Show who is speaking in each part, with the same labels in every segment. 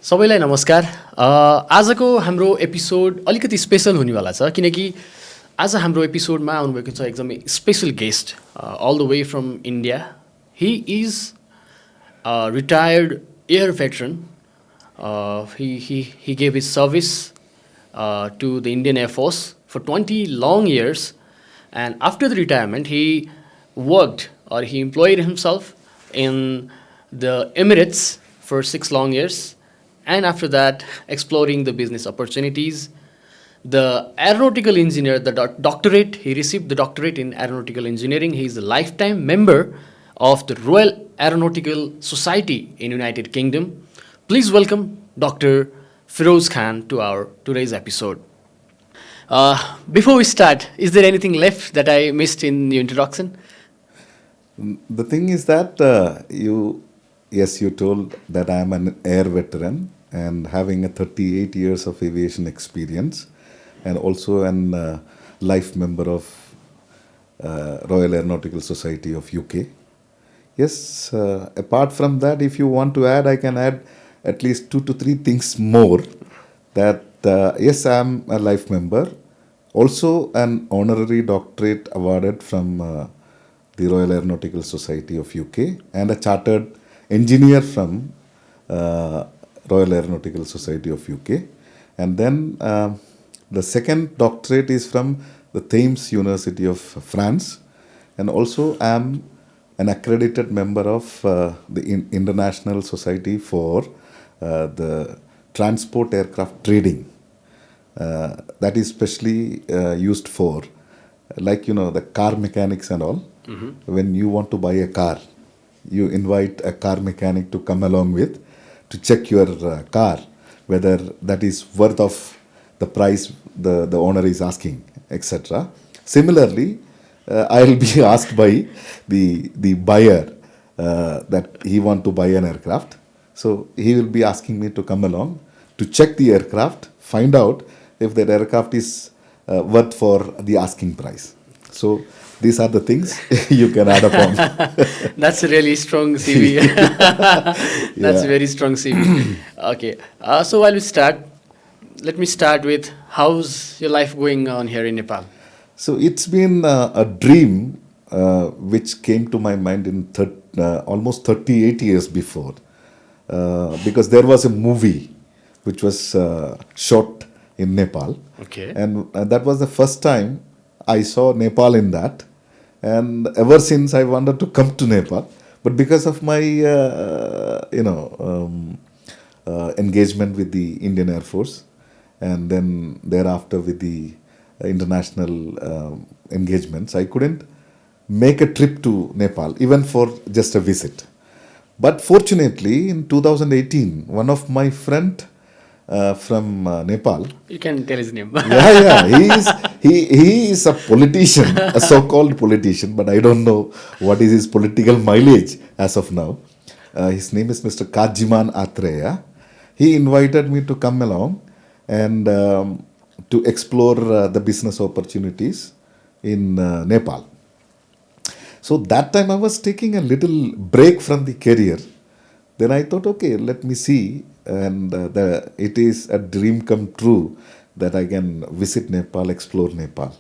Speaker 1: सबैलाई नमस्कार। आजको हाम्रो एपिसोड अलिकति स्पेसल हुनेवाला छ किनकि आज हाम्रो एपिसोडमा आउनुभएको छ एकदमै special guest all the way from India. He is retired air veteran. He gave his service to the Indian Air Force for 20 long years, and after the retirement, he employed himself in the Emirates for 6 long years, and after that, exploring the business opportunities. The aeronautical engineer, the doctorate, he received the doctorate in aeronautical engineering. He is a lifetime member of the Royal Aeronautical Society in United Kingdom. Please welcome Dr. Firoz Khan to our today's episode. Before we start, is there anything left that I missed in the introduction?
Speaker 2: The thing is that you told that I am an air veteran and having a 38 years of aviation experience, and also an life member of Royal Aeronautical Society of UK. Yes, apart from that, if you want to add, I can add at least 2 to 3 things more. That yes, I am a life member, also an honorary doctorate awarded from the Royal Aeronautical Society of UK, and a chartered engineer from Royal Aeronautical Society of UK. And then the second doctorate is from the Thames University of France, and also I am an accredited member of the International Society for the Transport Aircraft Trading. That is specially used for, like, the car mechanics and all. Mm-hmm. When you want to buy a car, you invite a car mechanic to come along with to check your car, whether that is worth of the price the owner is asking, etc. Similarly, I will be asked by the buyer that he want to buy an aircraft. So he will be asking me to come along to check the aircraft, find out if that aircraft is worth for the asking price. So these are the things you can add upon.
Speaker 1: That's a really strong CV. That's a very strong CV. Okay. So while we start, let me start with how's your life going on here in Nepal?
Speaker 2: So it's been a dream which came to my mind in almost 38 years before. Because there was a movie which was shot in Nepal.
Speaker 1: Okay.
Speaker 2: And that was the first time I saw Nepal in that. And ever since I wanted to come to Nepal. But because of my, engagement with the Indian Air Force, and then thereafter with the international engagements, I couldn't make a trip to Nepal, even for just a visit. But fortunately, in 2018, one of my friend from Nepal.
Speaker 1: You can tell his name.
Speaker 2: He is a politician, a so-called politician, but I don't know what is his political mileage as of now. His name is Mr. Kajiman Atreya. He invited me to come along and to explore the business opportunities in Nepal. So that time I was taking a little break from the career. Then I thought, okay, let me see. And it is a dream come true that I can visit Nepal, explore Nepal.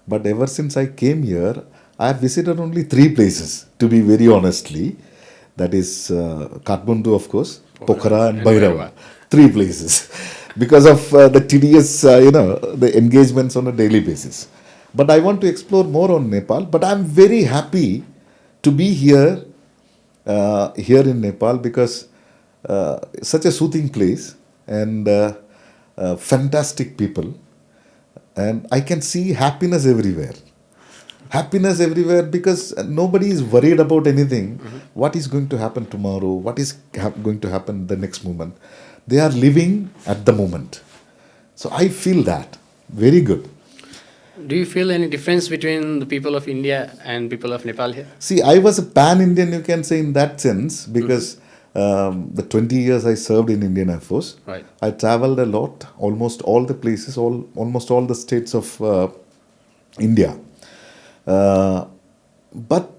Speaker 2: But ever since I came here, I have visited only 3 places, to be very honestly. That is Kathmandu, of course, Pokhara and Bhairava. 3 places. Because of the tedious, the engagements on a daily basis. But I want to explore more on Nepal. But I'm very happy to be here in Nepal, because such a soothing place and fantastic people, and I can see happiness everywhere. Happiness everywhere, because nobody is worried about anything. Mm-hmm. What is going to happen tomorrow? What is going to happen the next moment? They are living at the moment. So I feel that very good.
Speaker 1: Do you feel any difference between the people of India and people of Nepal here?
Speaker 2: See, I was a pan-Indian, you can say, in that sense, because the 20 years I served in Indian Air Force,
Speaker 1: right.
Speaker 2: I traveled a lot, almost all the places, almost all the states of India. But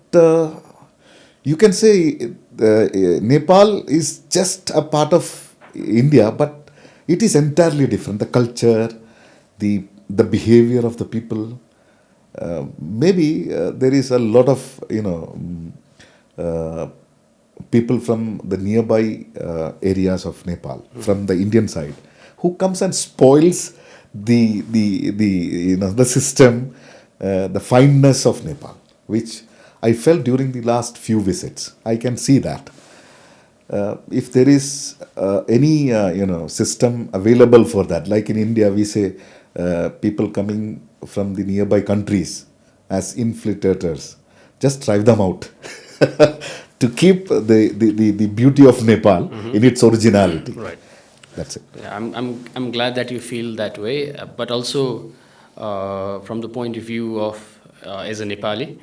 Speaker 2: you can say Nepal is just a part of India, but it is entirely different. The culture, the behavior of the people. Maybe there is a lot of uh, people from the nearby areas of Nepal, from the Indian side, who comes and spoils the system, the fineness of Nepal, which I felt during the last few visits. I can see that. If there is any system available for that, like in India, we say people coming from the nearby countries as infiltrators, just drive them out to keep the beauty of Nepal in its originality.
Speaker 1: Right.
Speaker 2: That's it.
Speaker 1: Yeah, I'm glad that you feel that way, but also from the point of view of as a Nepali,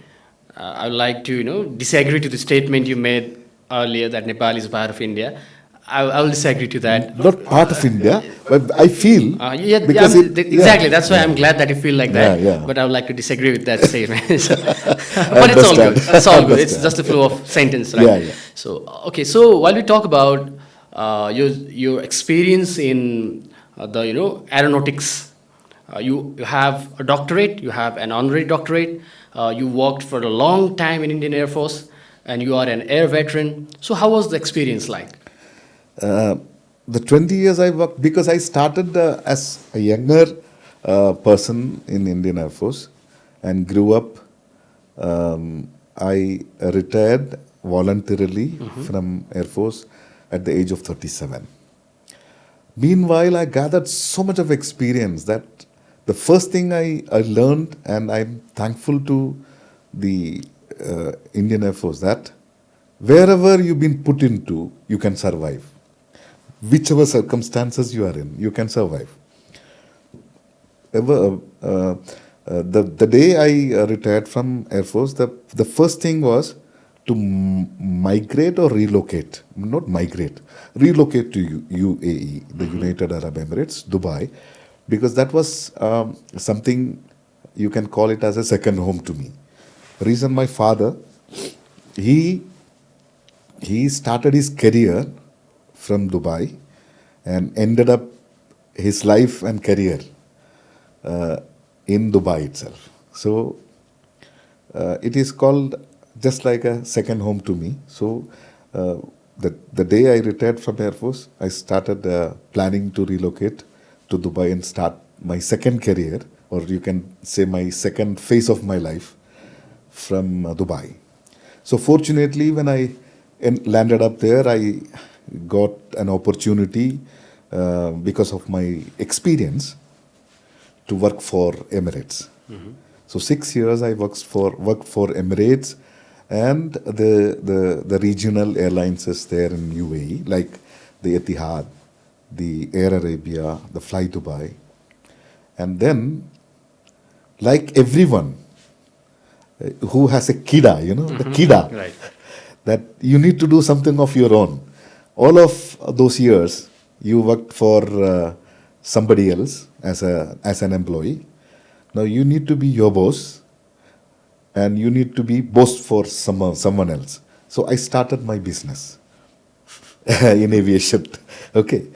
Speaker 1: I would like to disagree to the statement you made earlier that Nepal is a part of India. I will disagree to that.
Speaker 2: Not part of India, but I feel
Speaker 1: Yeah,
Speaker 2: because
Speaker 1: exactly. That's why I'm glad that you feel like that.
Speaker 2: Yeah.
Speaker 1: But I would like to disagree with that statement. So,
Speaker 2: I
Speaker 1: but it's all
Speaker 2: understand.
Speaker 1: good. It's all good. It's
Speaker 2: Understand.
Speaker 1: just a flow of sentence, right?
Speaker 2: Yeah.
Speaker 1: So okay. So while we talk about your experience in the aeronautics, you have a doctorate. You have an honorary doctorate. You worked for a long time in Indian Air Force, and you are an air veteran. So how was the experience like?
Speaker 2: The 20 years I worked, because I started as a younger person in Indian Air Force and grew up. I retired voluntarily from Air Force at the age of 37. Meanwhile, I gathered so much of experience that the first thing I learned, and I'm thankful to the Indian Air Force, that wherever you've been put into, you can survive. Whichever circumstances you are in, you can survive. The day I retired from Air Force, the first thing was to migrate or relocate. Not migrate, relocate to UAE, the United Arab Emirates, Dubai, because that was something you can call it as a second home to me. Reason, my father, he started his career from Dubai and ended up his life and career in Dubai itself. So it is called just like a second home to me. So the day I retired from Air Force, I started planning to relocate to Dubai and start my second career, or you can say my second phase of my life from Dubai. So fortunately, when I landed up there, I got an opportunity because of my experience to work for Emirates. So 6 years I worked for Emirates and the regional airlines there in UAE, like the Etihad, the Air Arabia, the Fly Dubai. And then, like everyone who has a kida, the kida,
Speaker 1: Right.
Speaker 2: that you need to do something of your own. All of those years, you worked for somebody else as an employee. Now you need to be your boss, and you need to be boss for someone else. So I started my business in aviation. Okay,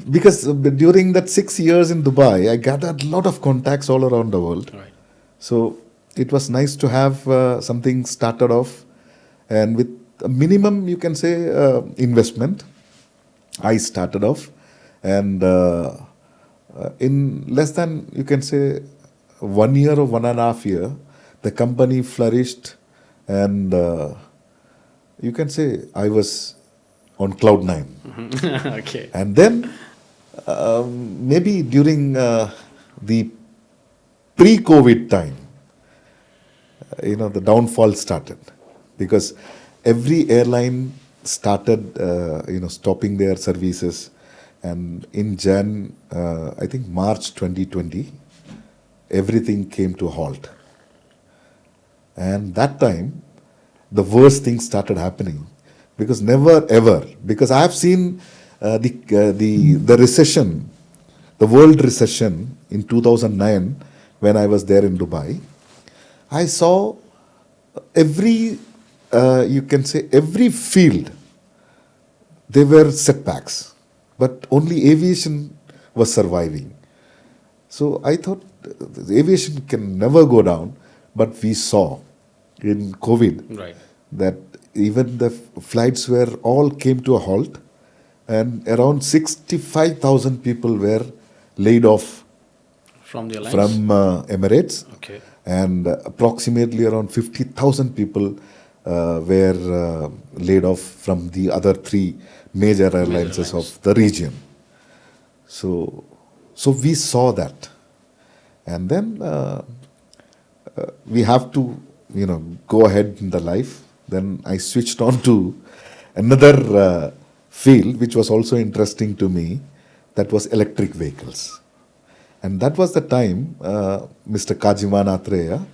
Speaker 2: because during that 6 years in Dubai, I gathered a lot of contacts all around the world.
Speaker 1: Right.
Speaker 2: So it was nice to have something started off, and with a minimum, you can say, investment. I started off, and in less than, you can say, 1 year or 1.5 years, the company flourished, and you can say I was on cloud nine.
Speaker 1: Okay.
Speaker 2: And then maybe during the pre-COVID time, the downfall started, because every airline started, stopping their services, and in I think March 2020, everything came to a halt. And that time, the worst things started happening, because never ever, because I have seen the recession, the world recession in 2009 when I was there in Dubai. I saw every, you can say, every field, there were setbacks. but only aviation was surviving. So I thought the aviation can never go down, but we saw in COVID
Speaker 1: Right.
Speaker 2: that even the flights were all came to a halt, and around 65,000 people were laid off
Speaker 1: From the alliance.
Speaker 2: from Emirates,
Speaker 1: Okay.
Speaker 2: and approximately around 50,000 people were laid off from the other three major
Speaker 1: Major
Speaker 2: airlines
Speaker 1: alliance.
Speaker 2: of the region. So, so we saw that, and then we have to, go ahead in the life. Then I switched on to another field, which was also interesting to me. That was electric vehicles, and that was the time Mr. Kajiman Atreya,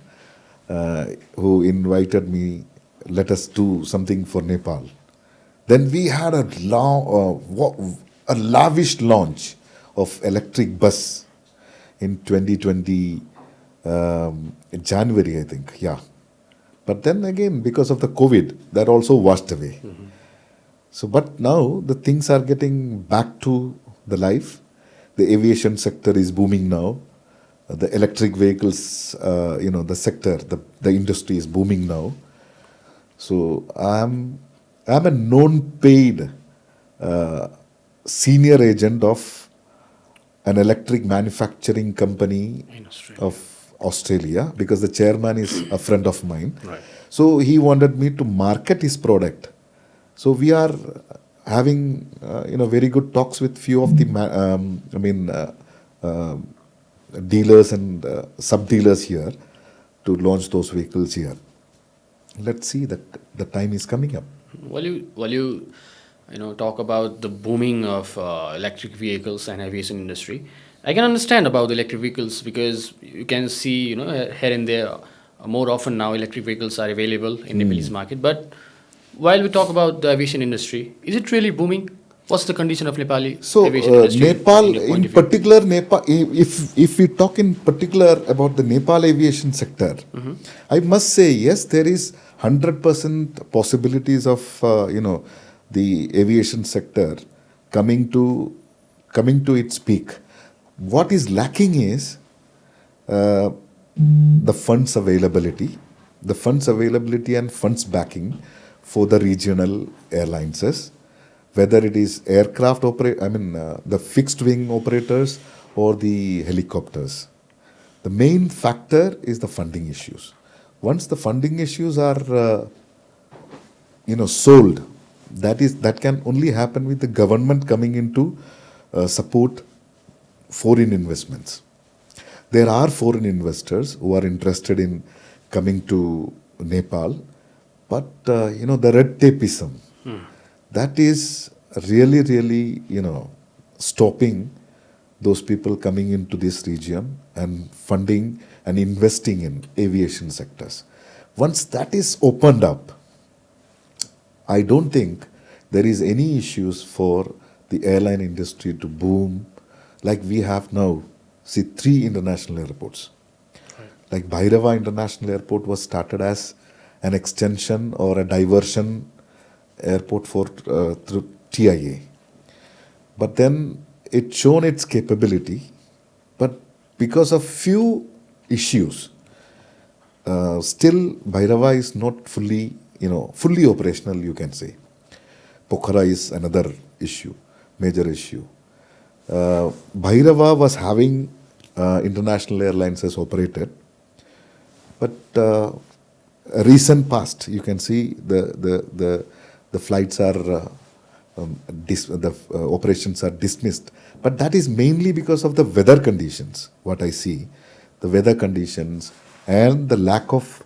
Speaker 2: who invited me, let us do something for Nepal. Then we had a lavish launch of electric bus in 2020 January, I think. Yeah, but then again, because of the COVID, that also washed away. So, but now the things are getting back to the life. The aviation sector is booming now. The electric vehicles, the sector, the industry is booming now. So I'm a known paid senior agent of an electric manufacturing company
Speaker 1: In Australia.
Speaker 2: of Australia, because the chairman is a friend of mine.
Speaker 1: Right.
Speaker 2: So he wanted me to market his product. So we are having very good talks with few of the uh, dealers and sub dealers here to launch those vehicles here. Let's see that the time is coming up.
Speaker 1: While you talk about the booming of electric vehicles and aviation industry, I can understand about the electric vehicles because you can see here and there more often now electric vehicles are available in Nepalese market. But while we talk about the aviation industry, is it really booming? What's the condition of Nepali
Speaker 2: So
Speaker 1: aviation industry in
Speaker 2: Nepal,
Speaker 1: your point
Speaker 2: in
Speaker 1: of view?
Speaker 2: particular, Nepal. If we talk in particular about the Nepal aviation sector, I must say yes, there is 100% possibilities of the aviation sector coming to its peak. What is lacking is uh, the funds availability and funds backing for the regional airlines, whether it is aircraft the fixed wing operators or the helicopters. The main factor is the funding issues. Once the funding issues are sold, that can only happen with the government coming into support foreign investments. There are foreign investors who are interested in coming to Nepal, but the red tapeism, that is really, really, stopping those people coming into this region and funding and investing in aviation sectors. Once that is opened up, I don't think there is any issues for the airline industry to boom like we have now. See, three international airports. Like Bhairava International Airport was started as an extension or a diversion airport for through TIA. But then it shown its capability, but because of few issues, still Bhairava is not fully operational, you can say. Pokhara is another issue, major issue. Bhairava was having international airlines as operated, but recent past, you can see the flights are the operations are dismissed. But that is mainly because of the weather conditions. What I see, the weather conditions and the lack of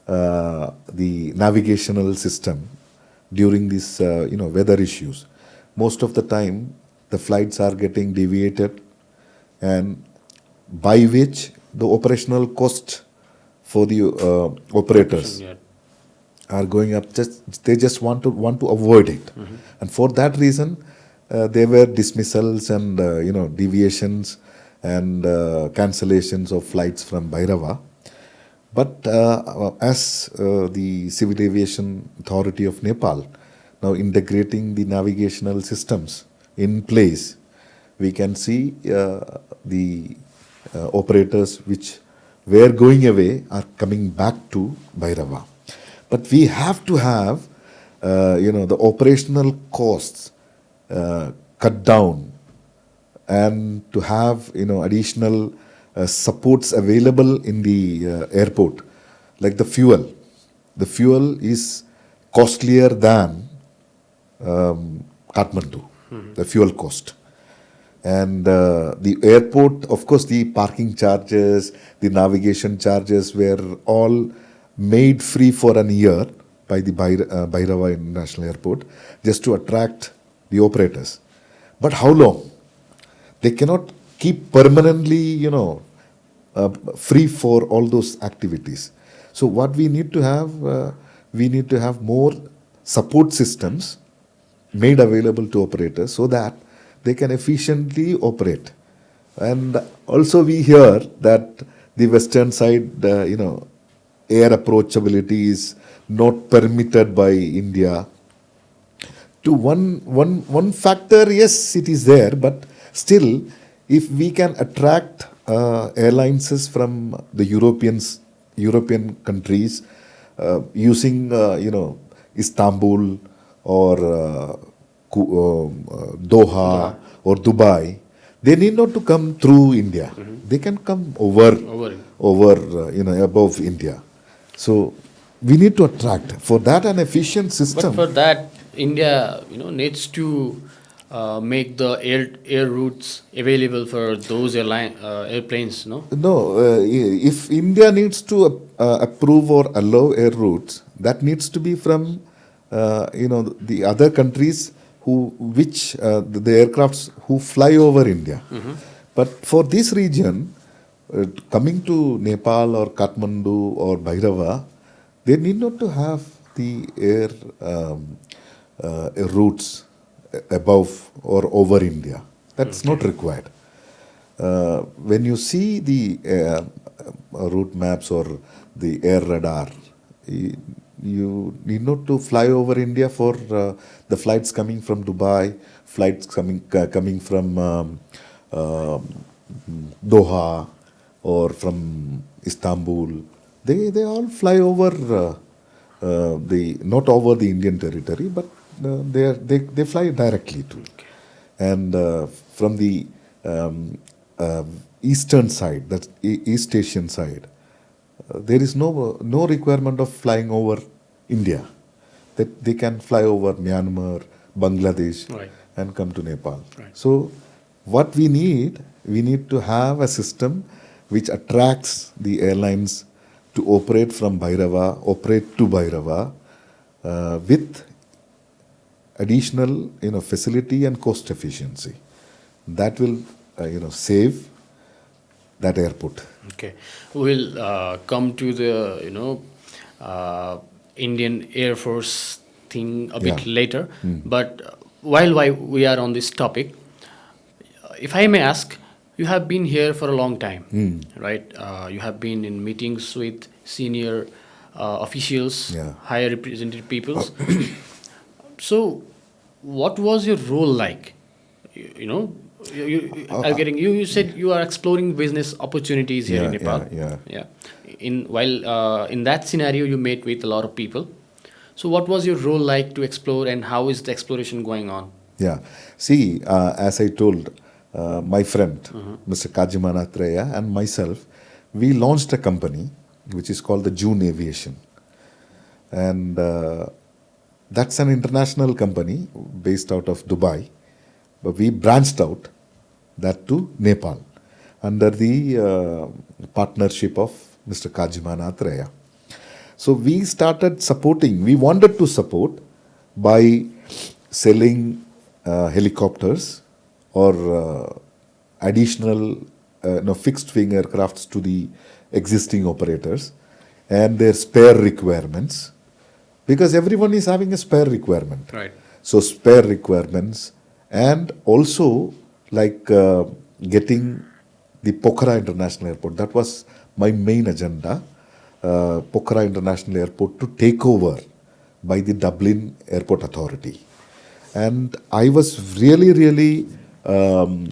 Speaker 2: the navigational system during these weather issues. Most of the time, the flights are getting deviated, and by which the operational cost for the operators
Speaker 1: Yeah.
Speaker 2: are going up. They just want to avoid it, and for that reason, there were dismissals and deviations and cancellations of flights from Bhairava. But as the Civil Aviation Authority of Nepal now integrating the navigational systems in place, we can see the operators which were going away are coming back to Bhairava. But we have to have, the operational costs cut down, and to have additional supports available in the airport, like the fuel. The fuel is costlier than Kathmandu, the fuel cost. And the airport, of course, the parking charges, the navigation charges were all made free for an year by the Bhairava International Airport, just to attract the operators. But how long? They cannot keep permanently, free for all those activities. So what we need to have more support systems made available to operators so that they can efficiently operate. And also we hear that the western side, air approachability is not permitted by India. To one factor, yes, it is there, but still, if we can attract airlines from the European countries using, Istanbul or Doha or Dubai, they need not to come through India. They can come over above India. So we need to attract. For that, an efficient
Speaker 1: But
Speaker 2: system.
Speaker 1: for that, India, needs to make the air routes available for those airplanes. No.
Speaker 2: No, if India needs to approve or allow air routes, that needs to be from the other countries the aircrafts who fly over India. But for this region, coming to Nepal or Kathmandu or Bhairava, they need not to have the air routes above or over India. That's not required. When you see the route maps or the air radar, you need not to fly over India for the flights coming from Dubai, flights coming from Doha or from Istanbul. They all fly over not over the Indian territory, but they fly directly to. And from the eastern side, that's East Asian side, there is no requirement of flying over India. That they can fly over Myanmar, Bangladesh,
Speaker 1: Right.
Speaker 2: and come to Nepal.
Speaker 1: Right.
Speaker 2: So what we need to have a system which attracts the airlines to operate from Bhairava, operate to Bhairava with additional facility and cost efficiency. That will save that airport.
Speaker 1: Okay, we'll come to the Indian Air Force thing a bit
Speaker 2: Yeah.
Speaker 1: later. But while we are on this topic, if I may ask, you have been here for a long time, right? You have been in meetings with senior officials,
Speaker 2: Yeah.
Speaker 1: higher represented peoples. So, what was your role like? I'm getting you. You said you are exploring business opportunities here in Nepal.
Speaker 2: Yeah.
Speaker 1: In that scenario, you met with a lot of people. So, what was your role like to explore, and how is the exploration going on?
Speaker 2: Yeah. See, as I told my friend, Mr. Kajimanathreya, and myself, we launched a company which is called the June Aviation. And that's an international company based out of Dubai. But we branched out that to Nepal under the partnership of Mr. Kajimanathreya. So we started supporting, we wanted to support by selling helicopters or additional fixed wing aircrafts to the existing operators and their spare requirements, because everyone is having a spare requirement.
Speaker 1: Right.
Speaker 2: So spare requirements, and also like getting the Pokhara International Airport. That was my main agenda. Pokhara International Airport to take over by the Dublin Airport Authority. And I was really, um,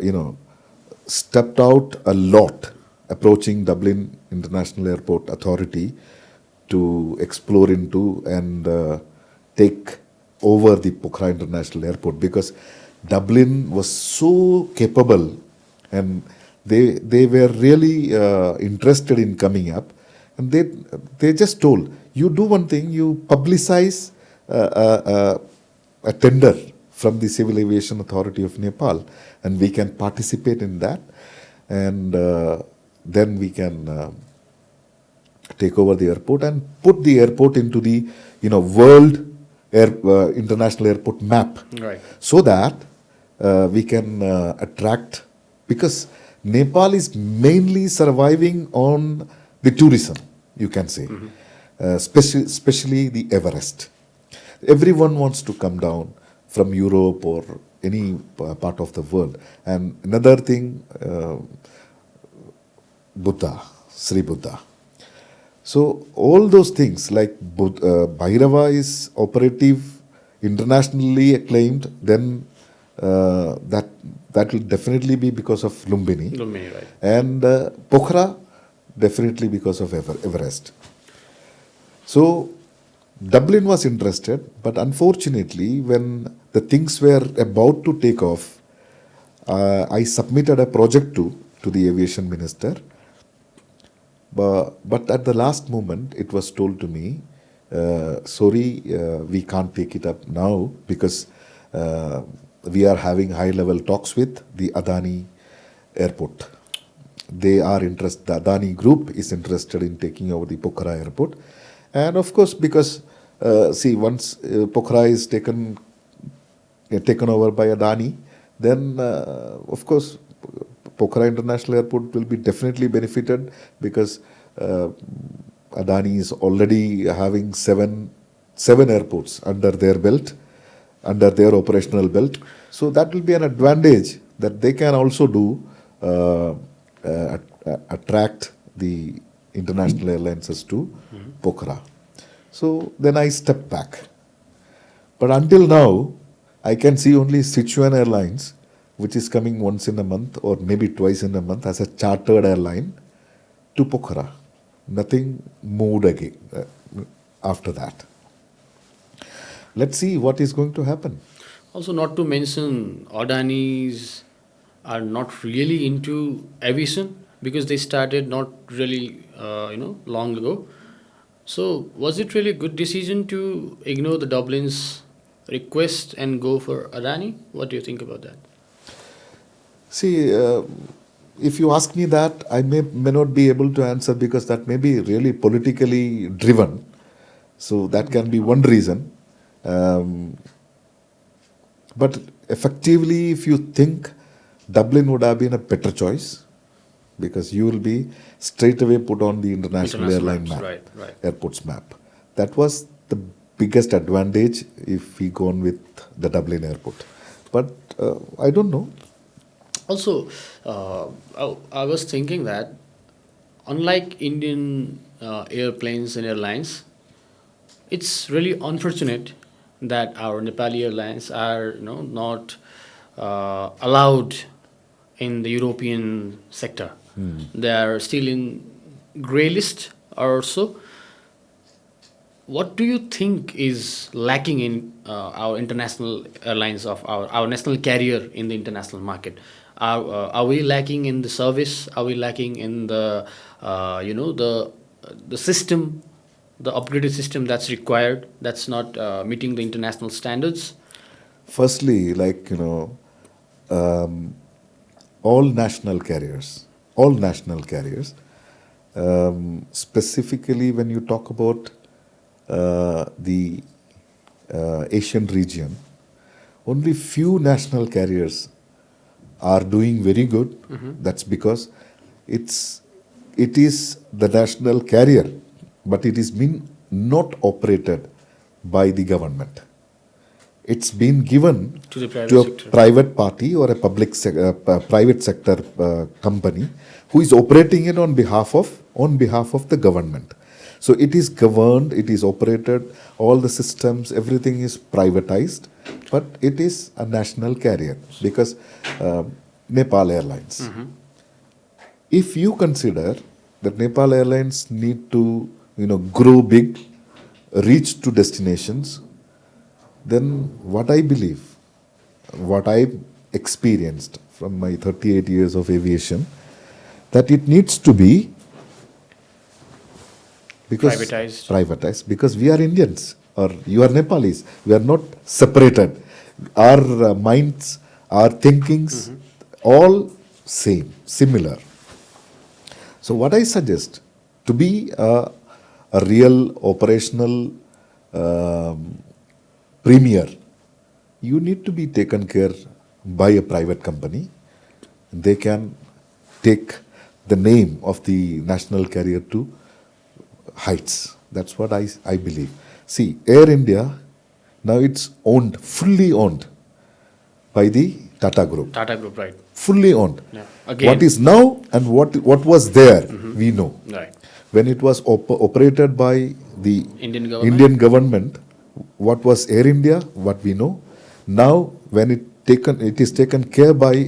Speaker 2: you know, stepped out a lot approaching Dublin International Airport Authority to explore into and take over the Pokhara International Airport, because Dublin was so capable and they were really interested in coming up, and they just told, you do one thing, you publicize a tender from the Civil Aviation Authority of Nepal, and we can participate in that, and then we can take over the airport and put the airport into the world international airport map,
Speaker 1: Right.
Speaker 2: so that we can attract, because Nepal is mainly surviving on the tourism, you can say, especially the Everest. Everyone wants to come down from Europe or any part of the world. And another thing, Buddha, Sri Buddha. So all those things like Bhairava is operative, internationally acclaimed, then that will definitely be because of Lumbini.
Speaker 1: Lumbini, right.
Speaker 2: And Pokhara, definitely because of Everest. So Dublin was interested, but unfortunately, when the things were about to take off, I submitted a project to the aviation minister. But at the last moment, it was told to me, sorry, we can't take it up now, because we are having high-level talks with the Adani airport. They are interested, the Adani group is interested in taking over the Pokhara airport. And of course, because, once Pokhara is taken over by Adani, then of course, Pokhara International Airport will be definitely benefited, because Adani is already having seven airports under their belt, under their operational belt. So that will be an advantage that they can also do, attract the international airlines to Pokhara. So then I stepped back. But until now, I can see only Sichuan Airlines, which is coming once in a month or maybe twice in a month as a chartered airline to Pokhara. Nothing moved again after that. Let's see what is going to happen.
Speaker 1: Also, not to mention, Adanis are not really into aviation, because they started not really, long ago. So, was it really a good decision to ignore the Dublin's request and go for Adani? What do you think about that?
Speaker 2: See, if you ask me that, I may not be able to answer, because that may be really politically driven. So that can be one reason. But effectively, if you think, Dublin would have been a better choice, because you will be straight away put on the international airline
Speaker 1: maps,
Speaker 2: map,
Speaker 1: right.
Speaker 2: airports map. That was the biggest advantage if we go on with the Dublin airport. But I don't know.
Speaker 1: Also, I was thinking that, unlike Indian airplanes and airlines, it's really unfortunate that our Nepali airlines are not allowed in the European sector. They are still in grey list also. What do you think is lacking in our international airlines of our national carrier in the international market? Are we lacking in the service? Are we lacking in the the system, the upgraded system that's required, that's not meeting the international standards?
Speaker 2: Firstly, all national carriers, specifically when you talk about the Asian region, only few national carriers are doing very good. That's because it is the national carrier, but it is been not operated by the government. It's been given
Speaker 1: To the private
Speaker 2: to a
Speaker 1: sector.
Speaker 2: private party or a private sector company who is operating it on behalf of the government. So it is governed, it is operated, all the systems, everything is privatized, but it is a national carrier because Nepal Airlines. If you consider that Nepal Airlines need to, grow big, reach to destinations, then what I believe, what I experienced from my 38 years of aviation, that it needs to be because privatized because we are Indians or you are Nepalis. We are not separated. Our minds, our thinkings, all same, similar. So what I suggest to be a real operational premier, you need to be taken care by a private company. They can take the name of the national carrier to heights. That's what I believe. See, Air India, now it's owned, fully owned by the Tata Group.
Speaker 1: Tata Group, right?
Speaker 2: Fully owned.
Speaker 1: Yeah. Again.
Speaker 2: What is now and what was there, we know.
Speaker 1: Right.
Speaker 2: When it was operated by the
Speaker 1: Indian government,
Speaker 2: what was Air India, what we know. Now, when it is taken care by,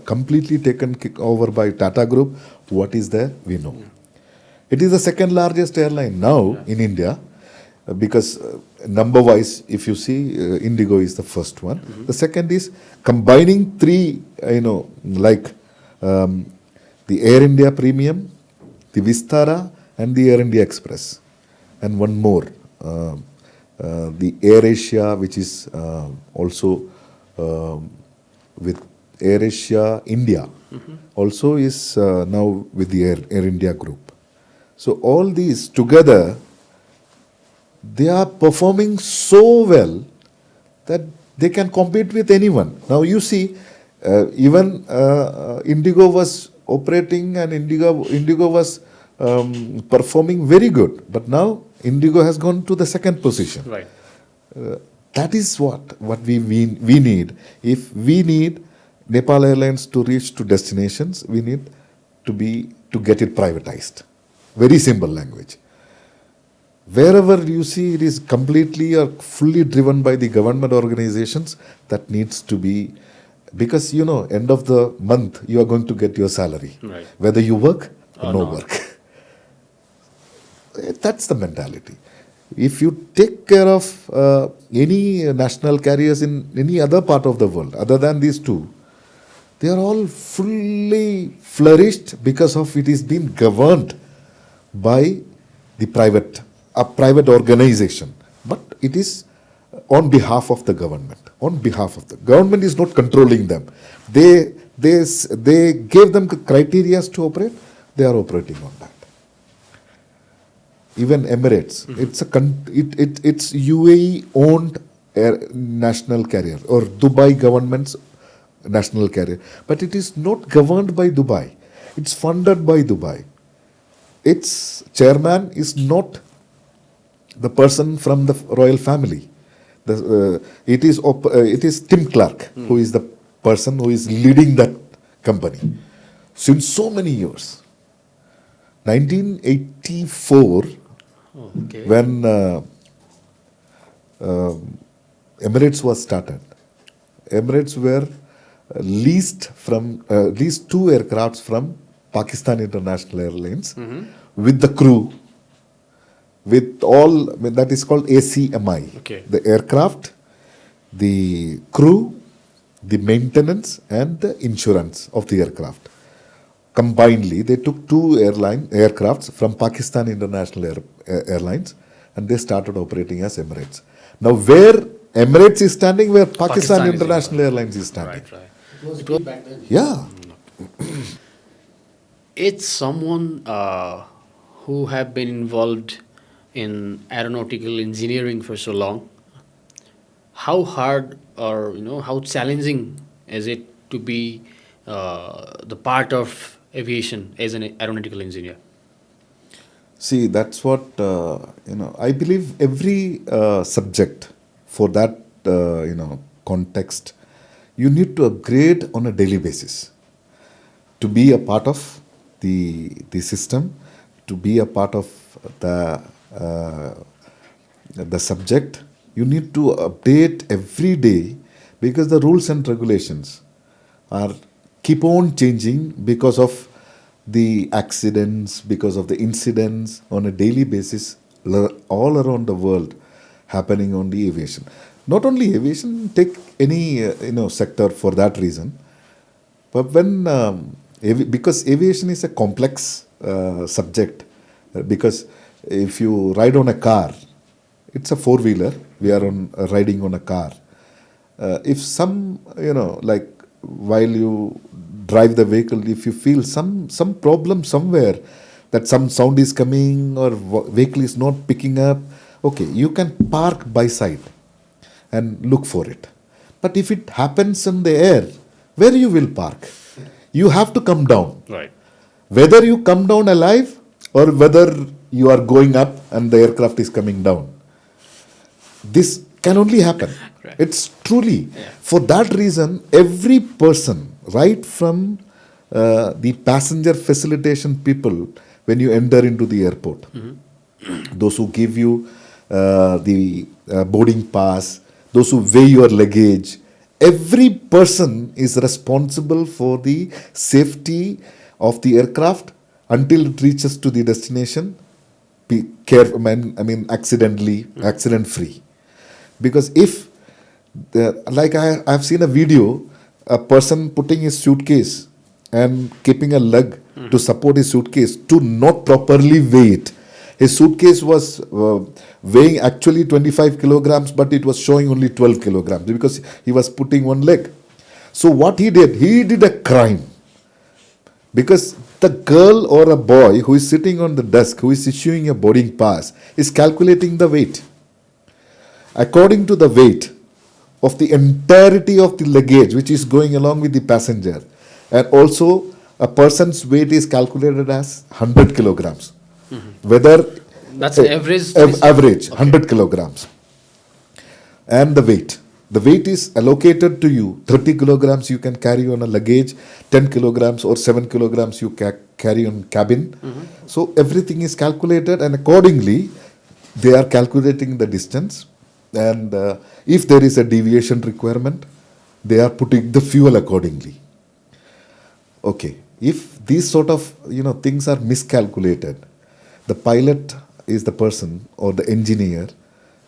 Speaker 2: completely taken over by Tata Group, what is there, we know. It is the second largest airline now in India, because number-wise, if you see, Indigo is the first one. The second is combining three, like the Air India Premium, the Vistara, and the Air India Express. And one more, the Air Asia, which is also with Air Asia India, also is now with the Air India Group. So all these together, they are performing so well that they can compete with anyone. Now you see, even Indigo was operating and Indigo was performing very good. But now Indigo has gone to the second position.
Speaker 1: Right.
Speaker 2: That is what we need. If we need Nepal Airlines to reach to destinations, we need to get it privatized. Very simple language. Wherever you see it is completely or fully driven by the government organizations, that needs to be, because end of the month you are going to get your salary,
Speaker 1: right,
Speaker 2: whether you work or no work. That's the mentality. If you take care of any national carriers in any other part of the world other than these two, they are all fully flourished because of it is being governed by the private organization, but it is on behalf of the government. On behalf of the government is not controlling them. They gave them criteria to operate. They are operating on that. Even Emirates, it's UAE owned national carrier or Dubai government's national carrier, but it is not governed by Dubai. It's funded by Dubai. Its chairman is not the person from the royal family. It is Tim Clark who is the person who is leading that company since so many years. 1984, when Emirates was started, Emirates were leased two aircrafts from Pakistan International Airlines with the crew, with all, that is called ACMI.
Speaker 1: Okay.
Speaker 2: The aircraft, the crew, the maintenance and the insurance of the aircraft. Combinedly, they took two aircrafts from Pakistan International Airlines and they started operating as Emirates. Now, where Emirates is standing, where Pakistan International Airlines is standing.
Speaker 1: Right. It was back then.
Speaker 2: Yeah.
Speaker 1: It's someone who have been involved in aeronautical engineering for so long. How hard or how challenging is it to be the part of aviation as an aeronautical engineer?
Speaker 2: See, that's what I believe every subject for that context, you need to upgrade on a daily basis to be a part of the system, to be a part of uh, the subject, you need to update every day because the rules and regulations are keep on changing because of the accidents, because of the incidents on a daily basis all around the world happening on the aviation. Not only aviation, take any sector for that reason. But when because aviation is a complex subject, because if you ride on a car, it's a four wheeler. We are on riding on a car. If some like while you drive the vehicle, if you feel some problem somewhere, that some sound is coming or vehicle is not picking up, okay, you can park by side and look for it. But if it happens in the air, where you will park? You have to come down.
Speaker 1: Right.
Speaker 2: Whether you come down alive or whether you are going up and the aircraft is coming down. This can only happen.
Speaker 1: Right.
Speaker 2: It's truly. For that reason, every person, right from the passenger facilitation people, when you enter into the airport, those who give you the boarding pass, those who weigh your luggage, every person is responsible for the safety of the aircraft until it reaches to the destination. Be careful, accident free. Because if, like I've seen a video, a person putting his suitcase and keeping a lug to support his suitcase to not properly weigh it. His suitcase was weighing actually 25 kilograms, but it was showing only 12 kilograms because he was putting one leg. So what he did a crime. Because the girl or a boy who is sitting on the desk, who is issuing a boarding pass, is calculating the weight. According to the weight of the entirety of the luggage which is going along with the passenger, and also a person's weight is calculated as 100 kilograms. Whether
Speaker 1: that's an average.
Speaker 2: Average 100 kilograms. And the weight is allocated to you. 30 kilograms you can carry on a luggage, 10 kilograms or 7 kilograms you carry on cabin. So everything is calculated, and accordingly they are calculating the distance. And if there is a deviation requirement, they are putting the fuel accordingly. Okay, if these sort of things are miscalculated, the pilot is the person, or the engineer,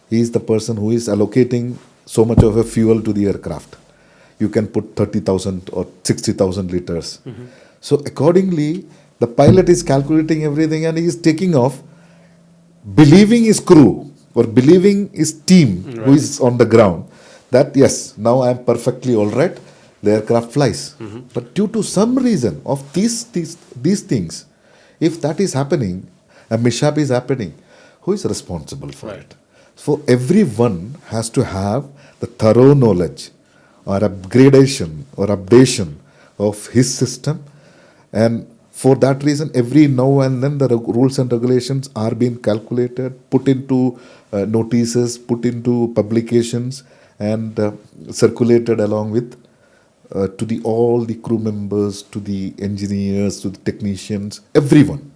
Speaker 2: he is the person who is allocating so much of a fuel to the aircraft. You can put 30,000 or 60,000 liters. So accordingly, the pilot is calculating everything and he is taking off, believing his crew or believing his team who is on the ground that yes, now I am perfectly all right, the aircraft flies. But due to some reason of these things, if that is happening, a mishap is happening, who is responsible for it? So everyone has to have the thorough knowledge or upgradation or updation of his system, and for that reason every now and then the rules and regulations are being calculated, put into notices, put into publications, and circulated along with to all the crew members, to the engineers, to the technicians, everyone.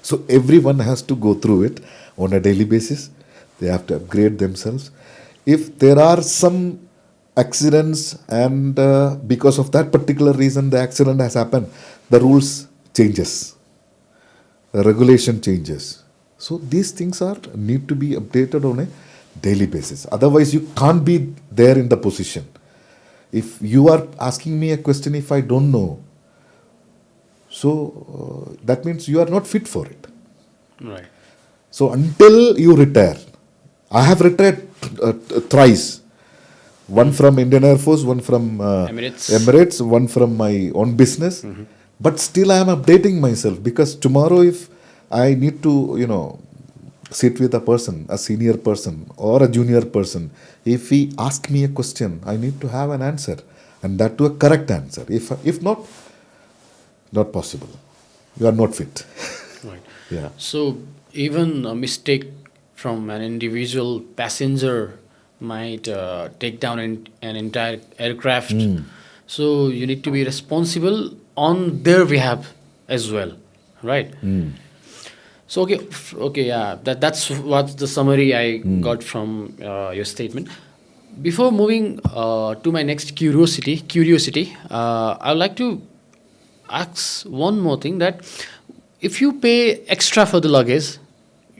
Speaker 2: So everyone has to go through it on a daily basis. They have to upgrade themselves. If there are some accidents and because of that particular reason the accident has happened, the rules changes, the regulation changes. So these things need to be updated on a daily basis. Otherwise you can't be there in the position. If you are asking me a question if I don't know, so that means you are not fit for it.
Speaker 1: Right.
Speaker 2: So until you retire, I have retired thrice. One from Indian Air Force, one from Emirates, one from my own business. But still I am updating myself, because tomorrow if I need to, sit with a person, a senior person or a junior person, if he asks me a question, I need to have an answer, and that to a correct answer. If not possible. You are not fit.
Speaker 1: Right.
Speaker 2: Yeah.
Speaker 1: So even a mistake from an individual passenger might take down an entire aircraft. So you need to be responsible on their behalf as well, right? So okay, okay, yeah, that's what the summary I got from your statement. Before moving to my next curiosity, I'd like to ask one more thing, that if you pay extra for the luggage,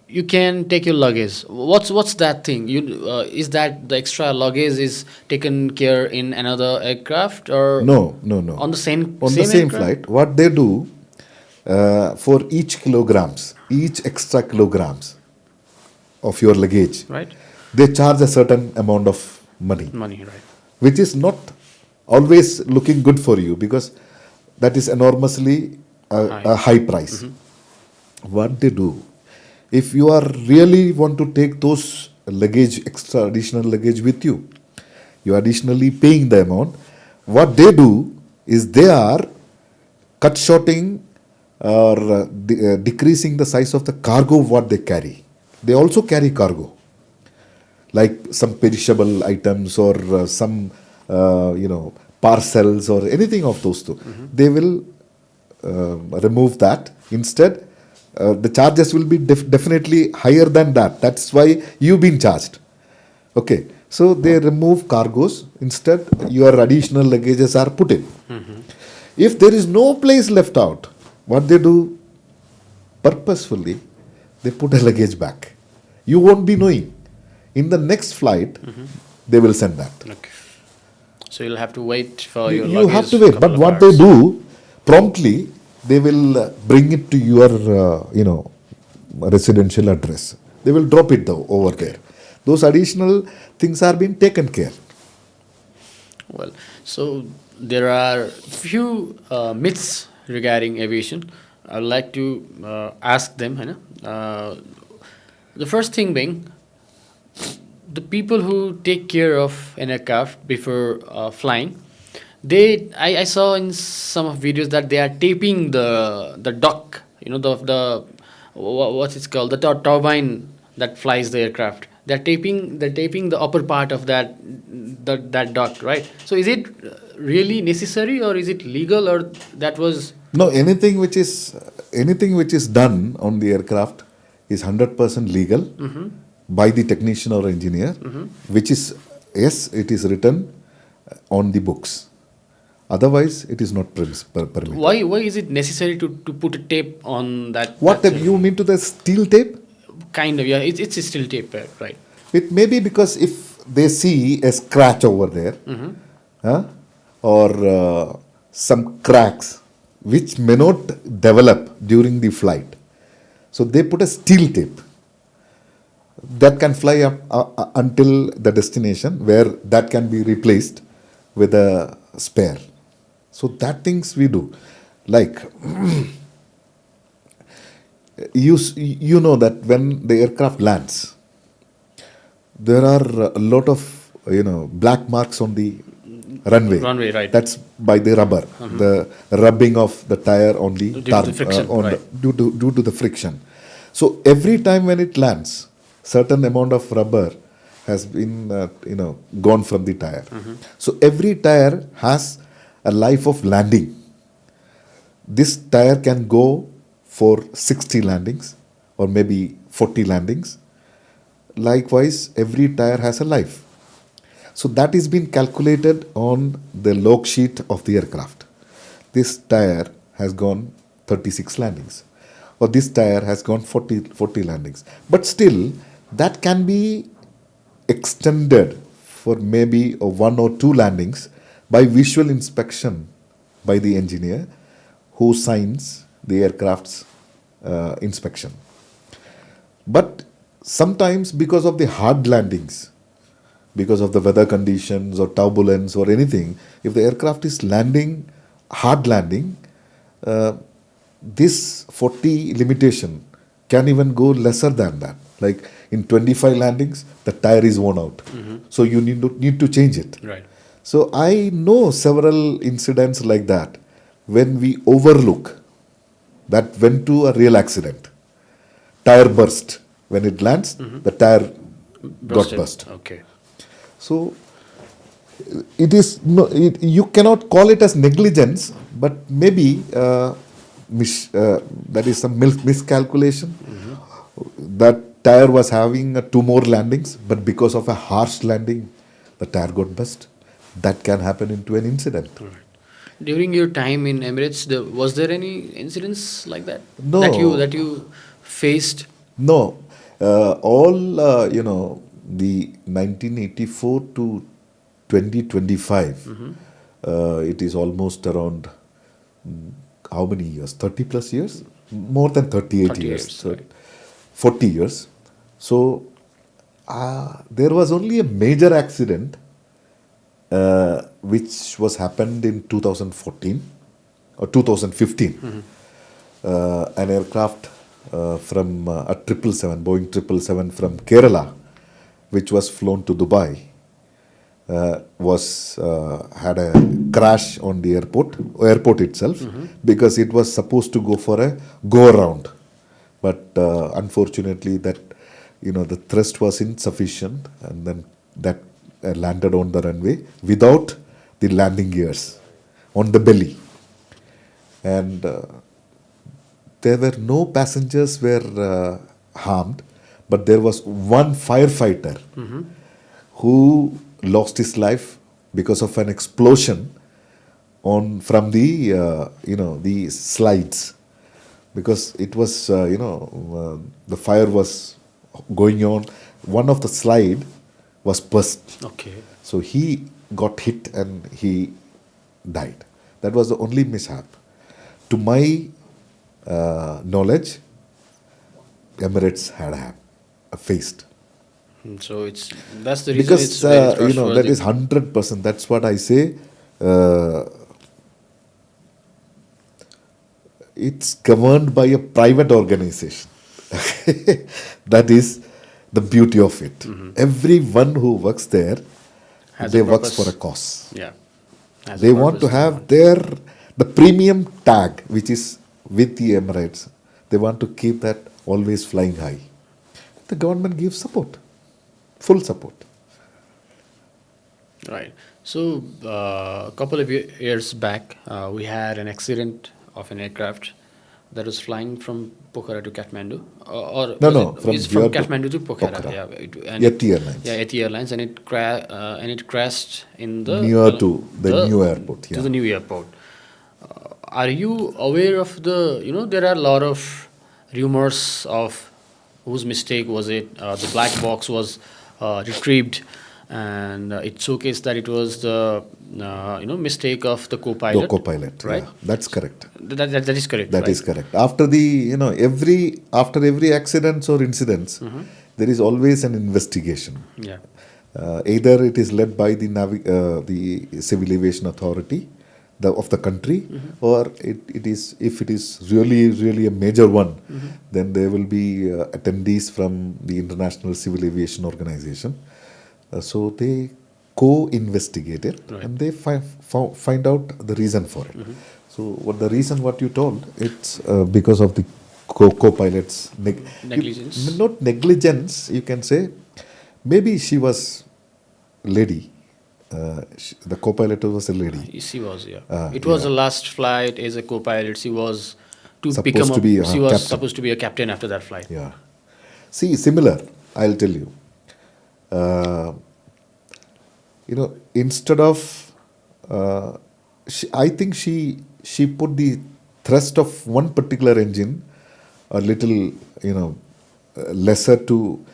Speaker 1: you can take your luggage. What's that thing? Is that the extra luggage is taken care in another aircraft, or
Speaker 2: No, no, no.
Speaker 1: on the same
Speaker 2: On the
Speaker 1: same
Speaker 2: same
Speaker 1: aircraft?
Speaker 2: flight, what they do for each extra kilograms of your luggage,
Speaker 1: Right?
Speaker 2: they charge a certain amount of money,
Speaker 1: Money, right?
Speaker 2: which is not always looking good for you because that is enormously
Speaker 1: High.
Speaker 2: a high price. What they do, if you are really want to take those luggage, extra additional luggage with you, you are additionally paying the amount. What they do is they are cut shorting or decreasing the size of the cargo what they carry. They also carry cargo, like some perishable items or some parcels or anything of those two. They will remove that. Instead, the charges will be definitely higher than that. That's why you've been charged. Okay, so they remove cargoes. Instead, your additional luggages are put in. If there is no place left out, what they do purposefully, they put a luggage back. You won't be knowing. In the next flight, they will send that.
Speaker 1: Okay. So you'll have to wait for your
Speaker 2: You have
Speaker 1: luggage
Speaker 2: to wait.
Speaker 1: couple
Speaker 2: But
Speaker 1: of
Speaker 2: what
Speaker 1: hours.
Speaker 2: they do, promptly, they will bring it to your, residential address. They will drop it though over there. Those additional things are being taken care.
Speaker 1: Well, so there are few myths regarding aviation. I'd like to ask them. है ना? The first thing being, the people who take care of an aircraft before flying, I saw in some of videos that they are taping the dock, what's it called, the turbine that flies the aircraft. They're taping the upper part of that dock, right? So is it really necessary, or is it legal, or that was
Speaker 2: No, anything which is done on the aircraft is 100% legal by the technician or engineer, which is, yes, it is written on the books. Otherwise, it is not permitted.
Speaker 1: why is it necessary to put a tape on that?
Speaker 2: What
Speaker 1: that
Speaker 2: tape? You mean to the steel tape?
Speaker 1: Kind of, yeah. It's still tape, right?
Speaker 2: It may be because if they see a scratch over there, huh, or some cracks which may not develop during the flight, so they put a steel tape that can fly up until the destination, where that can be replaced with a spare. So that things we do, like you know that when the aircraft lands, there are a lot of black marks on the runway.
Speaker 1: Runway, right.
Speaker 2: That's by the rubber, the rubbing of the tire on the
Speaker 1: Due to the friction, right.
Speaker 2: due to the friction. So every time when it lands, certain amount of rubber has been gone from the tire. So every tire has a life of landing. This tire can go for 60 landings or maybe 40 landings. Likewise, every tire has a life. So that is been calculated on the log sheet of the aircraft. This tire has gone 36 landings, or this tire has gone 40 landings. But still, that can be extended for maybe one or two landings by visual inspection by the engineer who signs the aircraft's inspection. But sometimes, because of the hard landings, because of the weather conditions or turbulence or anything, if the aircraft is landing, hard landing, this 40 limitation can even go lesser than that. Like in 25 landings, the tire is worn out. So you need to change it.
Speaker 1: Right.
Speaker 2: So I know several incidents like that when we overlook that went to a real accident. Tire burst. When it lands, the tire got burst.
Speaker 1: Okay.
Speaker 2: So it is you cannot call it as negligence, but maybe that is some miscalculation. That tire was having two more landings, but because of a harsh landing, the tire got burst. That can happen into an incident.
Speaker 1: During your time in Emirates, was there any incidents like that
Speaker 2: No,
Speaker 1: that you faced?
Speaker 2: no. All the 1984 to 2025. It is almost around how many years? 30 plus years? More than 38
Speaker 1: 30
Speaker 2: years.
Speaker 1: years,
Speaker 2: So
Speaker 1: right.
Speaker 2: 40 years. So there was only a major accident which was happened in 2014 or 2015. An aircraft from a 777, Boeing 777 from Kerala, which was flown to Dubai, was had a crash on the airport itself, because it was supposed to go for a go around, but unfortunately that the thrust was insufficient, and then that landed on the runway without the landing gears on the belly, and there were no passengers were harmed, but there was one firefighter who lost his life because of an explosion from the the slides, because it was the fire was going on. One of the slide was burst,
Speaker 1: Okay.
Speaker 2: so he got hit and he died. That was the only mishap. To my knowledge, Emirates had faced.
Speaker 1: So that's the reason
Speaker 2: Because
Speaker 1: it's very trustworthy.
Speaker 2: that is 100%. That's what I say. It's governed by a private organization. That is the beauty of it. Everyone who works there,
Speaker 1: Has
Speaker 2: they
Speaker 1: a
Speaker 2: works
Speaker 1: purpose.
Speaker 2: for a cause.
Speaker 1: Yeah. Has a
Speaker 2: They want to
Speaker 1: purpose,
Speaker 2: have the premium tag, which is with the Emirates. They want to keep that always flying high. The government gives support, full support.
Speaker 1: Right. So a couple of years back, we had an accident of an aircraft that was flying from Pokhara to Kathmandu, or
Speaker 2: No,
Speaker 1: was
Speaker 2: no,
Speaker 1: it,
Speaker 2: from
Speaker 1: it's from
Speaker 2: here to
Speaker 1: Kathmandu to Pokhara.
Speaker 2: Pokhara.
Speaker 1: Yeah,
Speaker 2: Yeti Airlines.
Speaker 1: Yeah, Yeti Airlines, and it crashed in
Speaker 2: Near to the new airport,
Speaker 1: to
Speaker 2: yeah.
Speaker 1: the new airport. Are you aware of there are a lot of rumors of whose mistake was it? The black box was retrieved, and it showcased that it was the mistake of the
Speaker 2: The
Speaker 1: co-pilot.
Speaker 2: co-pilot,
Speaker 1: right?
Speaker 2: yeah. That's correct.
Speaker 1: That is correct.
Speaker 2: That
Speaker 1: right?
Speaker 2: is correct. After after every accidents or incidents, there is always an investigation.
Speaker 1: Yeah.
Speaker 2: Either it is led by the Civil Aviation Authority of the country, or it is, if it is really a major one, then there will be attendees from the International Civil Aviation Organization. So they co-investigate it,
Speaker 1: Right.
Speaker 2: and they find out the reason for it. So what the reason what you told, it's because of the co-pilot's
Speaker 1: Negligence.
Speaker 2: not negligence, you can say. Maybe she was lady. The co-pilot was a lady.
Speaker 1: She was, yeah. It was the last flight as a co-pilot. She was
Speaker 2: Supposed to be a
Speaker 1: she was
Speaker 2: captain.
Speaker 1: supposed to be a captain after that flight.
Speaker 2: Yeah. See, similar, I'll tell you. Instead of, I think she put the thrust of one particular engine a little, lesser to,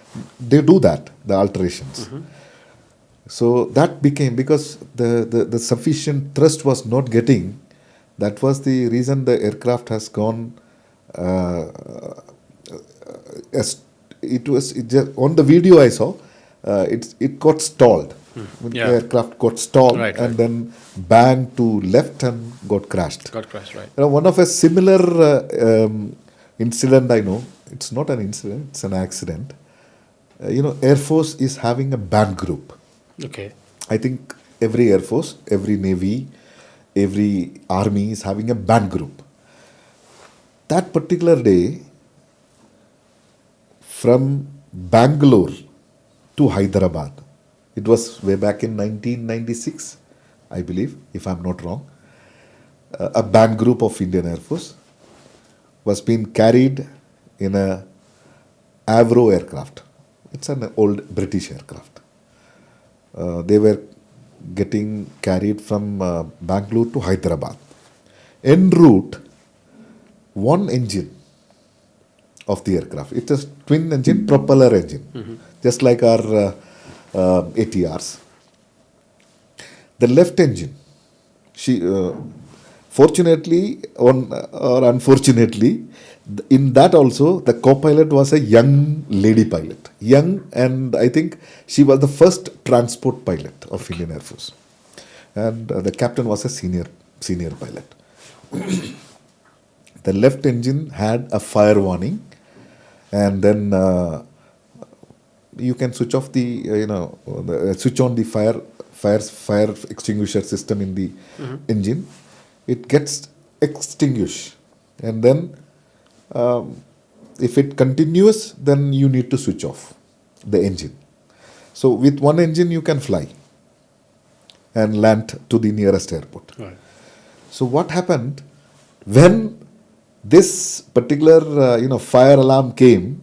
Speaker 2: they do that, the alterations. So that became, because the sufficient thrust was not getting, that was the reason the aircraft has gone, on the video I saw, it got stalled.
Speaker 1: Yeah.
Speaker 2: The aircraft got stalled,
Speaker 1: Right,
Speaker 2: and
Speaker 1: right.
Speaker 2: then banged to left and got crashed.
Speaker 1: Got crashed, right.
Speaker 2: One of a similar incident I know, it's not an incident, it's an accident. Air Force is having a band group.
Speaker 1: Okay.
Speaker 2: I think every Air Force, every Navy, every Army is having a band group. That particular day, from Bangalore to Hyderabad, it was way back in 1996, I believe, if I'm not wrong, a band group of Indian Air Force. was being carried in a Avro aircraft. It's an old British aircraft. They were getting carried from Bangalore to Hyderabad. En route, one engine of the aircraft. It's a twin engine propeller engine, just like our ATRs. The left engine, fortunately or unfortunately, in that also the co-pilot was a young lady pilot. Young, and I think she was the first transport pilot of Indian Air Force. And the captain was a senior pilot. The left engine had a fire warning, and then you can switch off switch on the fire extinguisher system in the engine. It gets extinguished, and then if it continues, then you need to switch off the engine. So with one engine you can fly and land to the nearest airport.
Speaker 1: Right.
Speaker 2: So what happened when this particular fire alarm came?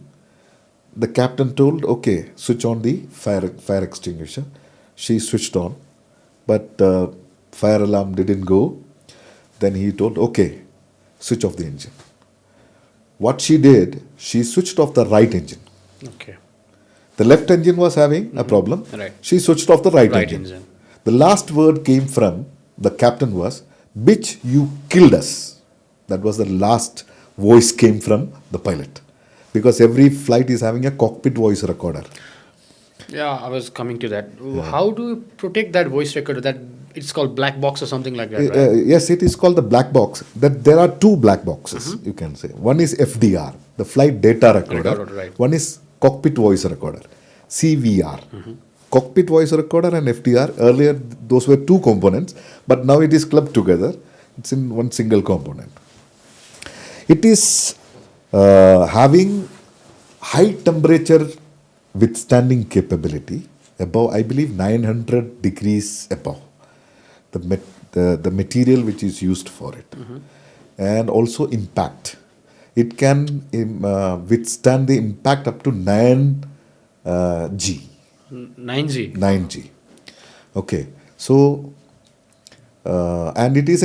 Speaker 2: The captain told, "Okay, switch on the fire extinguisher." She switched on, but fire alarm didn't go. Then he told, "Okay, switch off the engine." What she did, she switched off the right engine.
Speaker 1: Okay.
Speaker 2: The left engine was having a problem.
Speaker 1: Right.
Speaker 2: She switched off the right
Speaker 1: Right
Speaker 2: engine.
Speaker 1: engine.
Speaker 2: The last word came from the captain was, "Bitch, you killed us." That was the last voice came from the pilot. Because every flight is having a cockpit voice recorder.
Speaker 1: Yeah, I was coming to that. How do you protect that voice recorder? That it's called black box or something like that, right?
Speaker 2: Yes, it is called the black box. That there are two black boxes, you can say. One is FDR, the flight data recorder.
Speaker 1: Right.
Speaker 2: One is cockpit voice recorder, CVR. Cockpit voice recorder and FDR. Earlier, those were two components, but now it is clubbed together. It's in one single component. It is having high temperature withstanding capability above, I believe, 900 degrees above the material which is used for it, and also impact. It can withstand the impact up to 9G.
Speaker 1: 9G.
Speaker 2: 9G. Okay, so and it is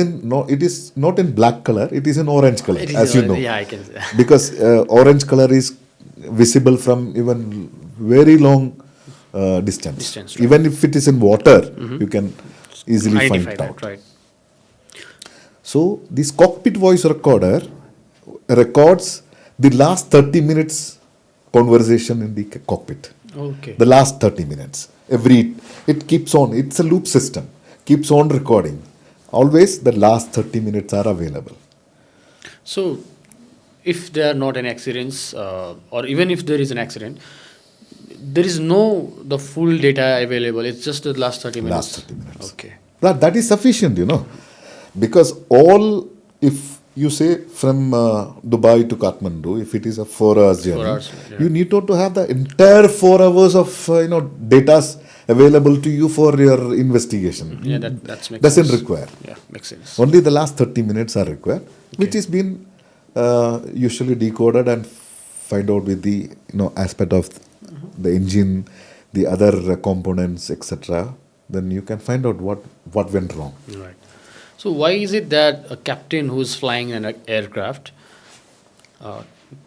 Speaker 2: not in black color. It is in orange color,
Speaker 1: It is
Speaker 2: as you know.
Speaker 1: Yeah, I can say.
Speaker 2: Because orange color is visible from even very long distance.
Speaker 1: Right.
Speaker 2: Even if it is in water, you can easily
Speaker 1: Identify
Speaker 2: find
Speaker 1: that,
Speaker 2: out.
Speaker 1: right?
Speaker 2: So this cockpit voice recorder records the last 30 minutes conversation in the cockpit.
Speaker 1: Okay.
Speaker 2: The last 30 minutes. It keeps on. It's a loop system. Keeps on recording. Always the last 30 minutes are available.
Speaker 1: So, if there are not any accidents, or even if there is an accident, there is no the full data available. It's just the last 30 minutes.
Speaker 2: Last 30 minutes.
Speaker 1: Okay.
Speaker 2: That is sufficient, because if you say from Dubai to Kathmandu, if it is a 4 hours journey,
Speaker 1: 4 hours, yeah.
Speaker 2: you need to have the entire 4 hours of data available to you for your investigation.
Speaker 1: Yeah, that makes
Speaker 2: Doesn't
Speaker 1: sense.
Speaker 2: require.
Speaker 1: Yeah, makes sense.
Speaker 2: Only the last 30 minutes are required, which is been usually decoded and find out with the aspect of the engine, the other components, etc. Then you can find out what went wrong.
Speaker 1: Right. So why is it that a captain who is flying an aircraft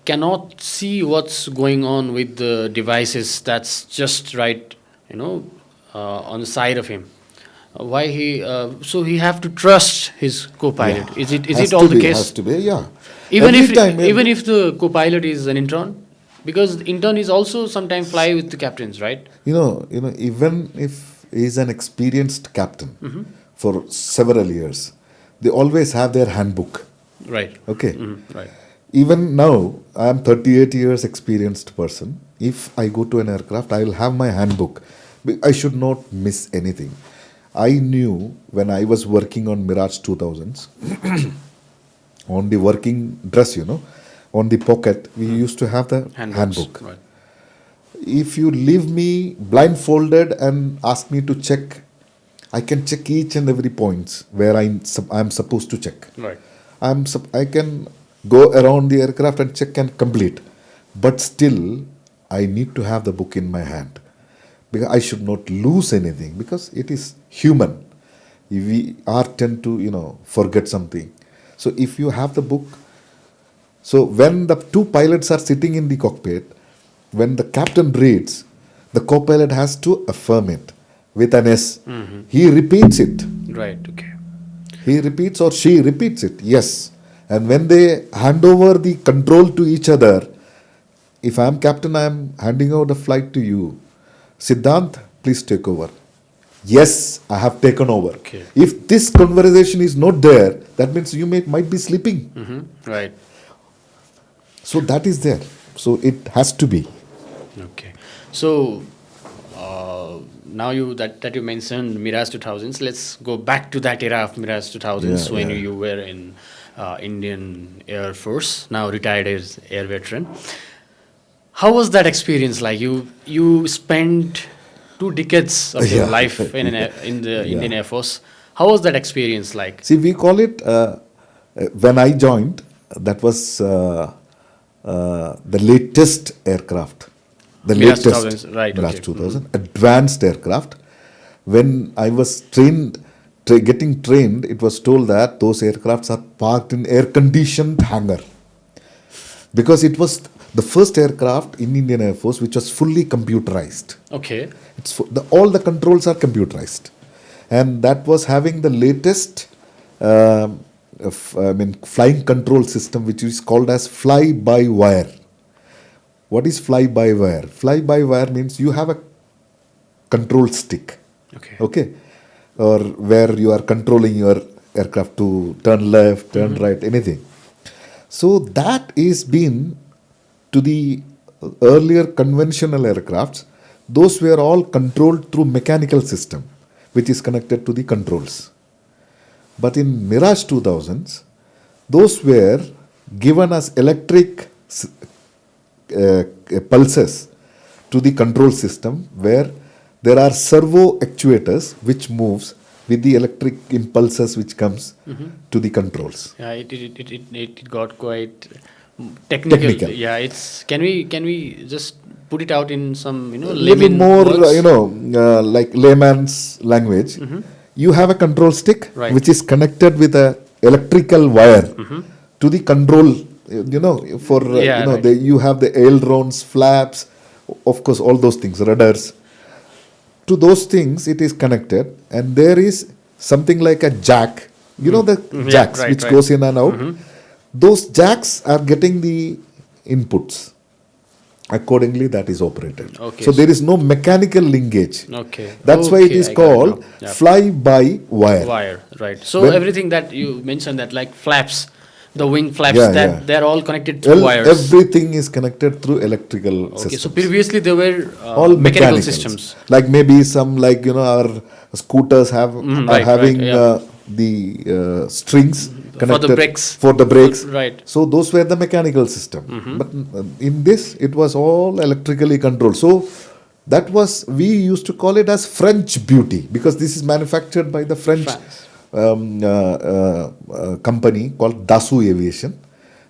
Speaker 1: cannot see what's going on with the devices that's just right, on the side of him? Why so he have to trust his co-pilot?
Speaker 2: Yeah.
Speaker 1: Is
Speaker 2: Has
Speaker 1: it all
Speaker 2: to
Speaker 1: the
Speaker 2: be,
Speaker 1: case?
Speaker 2: Has to be, yeah.
Speaker 1: Even
Speaker 2: Every
Speaker 1: if the co-pilot is an intern, because the intern is also sometimes fly with the captains, right?
Speaker 2: even if he's an experienced captain for several years, they always have their handbook.
Speaker 1: Right.
Speaker 2: Okay.
Speaker 1: Right.
Speaker 2: Even now, I am 38 years experienced person. If I go to an aircraft, I will have my handbook. I should not miss anything. I knew when I was working on Mirage 2000s, on the working dress, on the pocket, we used to have the handbook.
Speaker 1: Right.
Speaker 2: If you leave me blindfolded and ask me to check, I can check each and every points where I'm supposed to check.
Speaker 1: Right.
Speaker 2: I can go around the aircraft and check and complete. But still, I need to have the book in my hand because I should not lose anything because it is human. We are tend to forget something. So if you have the book, so when the two pilots are sitting in the cockpit, when the captain reads, the co-pilot has to affirm it with an S. He repeats it.
Speaker 1: Right. Okay.
Speaker 2: He repeats or she repeats it. Yes. And when they hand over the control to each other, if I am captain, I am handing over the flight to you. Siddhant, please take over. Yes, I have taken over.
Speaker 1: Okay.
Speaker 2: If this conversation is not there, that means you might be sleeping.
Speaker 1: Right.
Speaker 2: So that is there. So it has to be.
Speaker 1: Okay. So now that you mentioned Mirage 2000s, let's go back to that era of Mirage 2000s when you were in Indian Air Force, now retired as air veteran. How was that experience like? You spent 2 decades of your life in the Indian Air Force. How was that experience like?
Speaker 2: See, we call it, when I joined, that was the latest aircraft. The
Speaker 1: Mirage
Speaker 2: latest
Speaker 1: 2000s, right,
Speaker 2: Mirage
Speaker 1: okay.
Speaker 2: 2000, advanced aircraft. When I was getting trained, it was told that those aircrafts are parked in air-conditioned hangar. Because it was the first aircraft in Indian Air Force which was fully computerized.
Speaker 1: Okay.
Speaker 2: All the controls are computerized. And that was having the latest flying control system, which is called as fly-by-wire. What is fly-by-wire? Fly-by-wire means you have a control stick. Okay. Or where you are controlling your aircraft to turn left, turn right, anything. So that is been to the earlier conventional aircrafts. Those were all controlled through mechanical system, which is connected to the controls. But in Mirage 2000s, those were given as electric pulses to the control system, where there are servo actuators which moves with the electric impulses which comes to the controls.
Speaker 1: Yeah, it got quite technical. Yeah, it's can we just put it out in some
Speaker 2: little more like layman's language. You have a control stick which is connected with a electrical wire to the control. You have the ailerons, flaps, of course, all those things, rudders. To those things, it is connected, and there is something like a jack. The jacks which goes in and out. Those jacks are getting the inputs. Accordingly, that is operated.
Speaker 1: Okay.
Speaker 2: So there is no mechanical linkage.
Speaker 1: Okay.
Speaker 2: That's why it is called fly-by-wire.
Speaker 1: Wire, right. So everything that you mentioned, that like flaps, the wing flaps, they're all connected through wires.
Speaker 2: Everything is connected through electrical systems.
Speaker 1: Okay, so previously there were
Speaker 2: all
Speaker 1: mechanical systems.
Speaker 2: Like maybe some our scooters are having the strings connected
Speaker 1: for the brakes.
Speaker 2: Right. So those were the mechanical system. But in this, it was all electrically controlled. So we used to call it as French beauty, because this is manufactured by the French company called Dassault Aviation,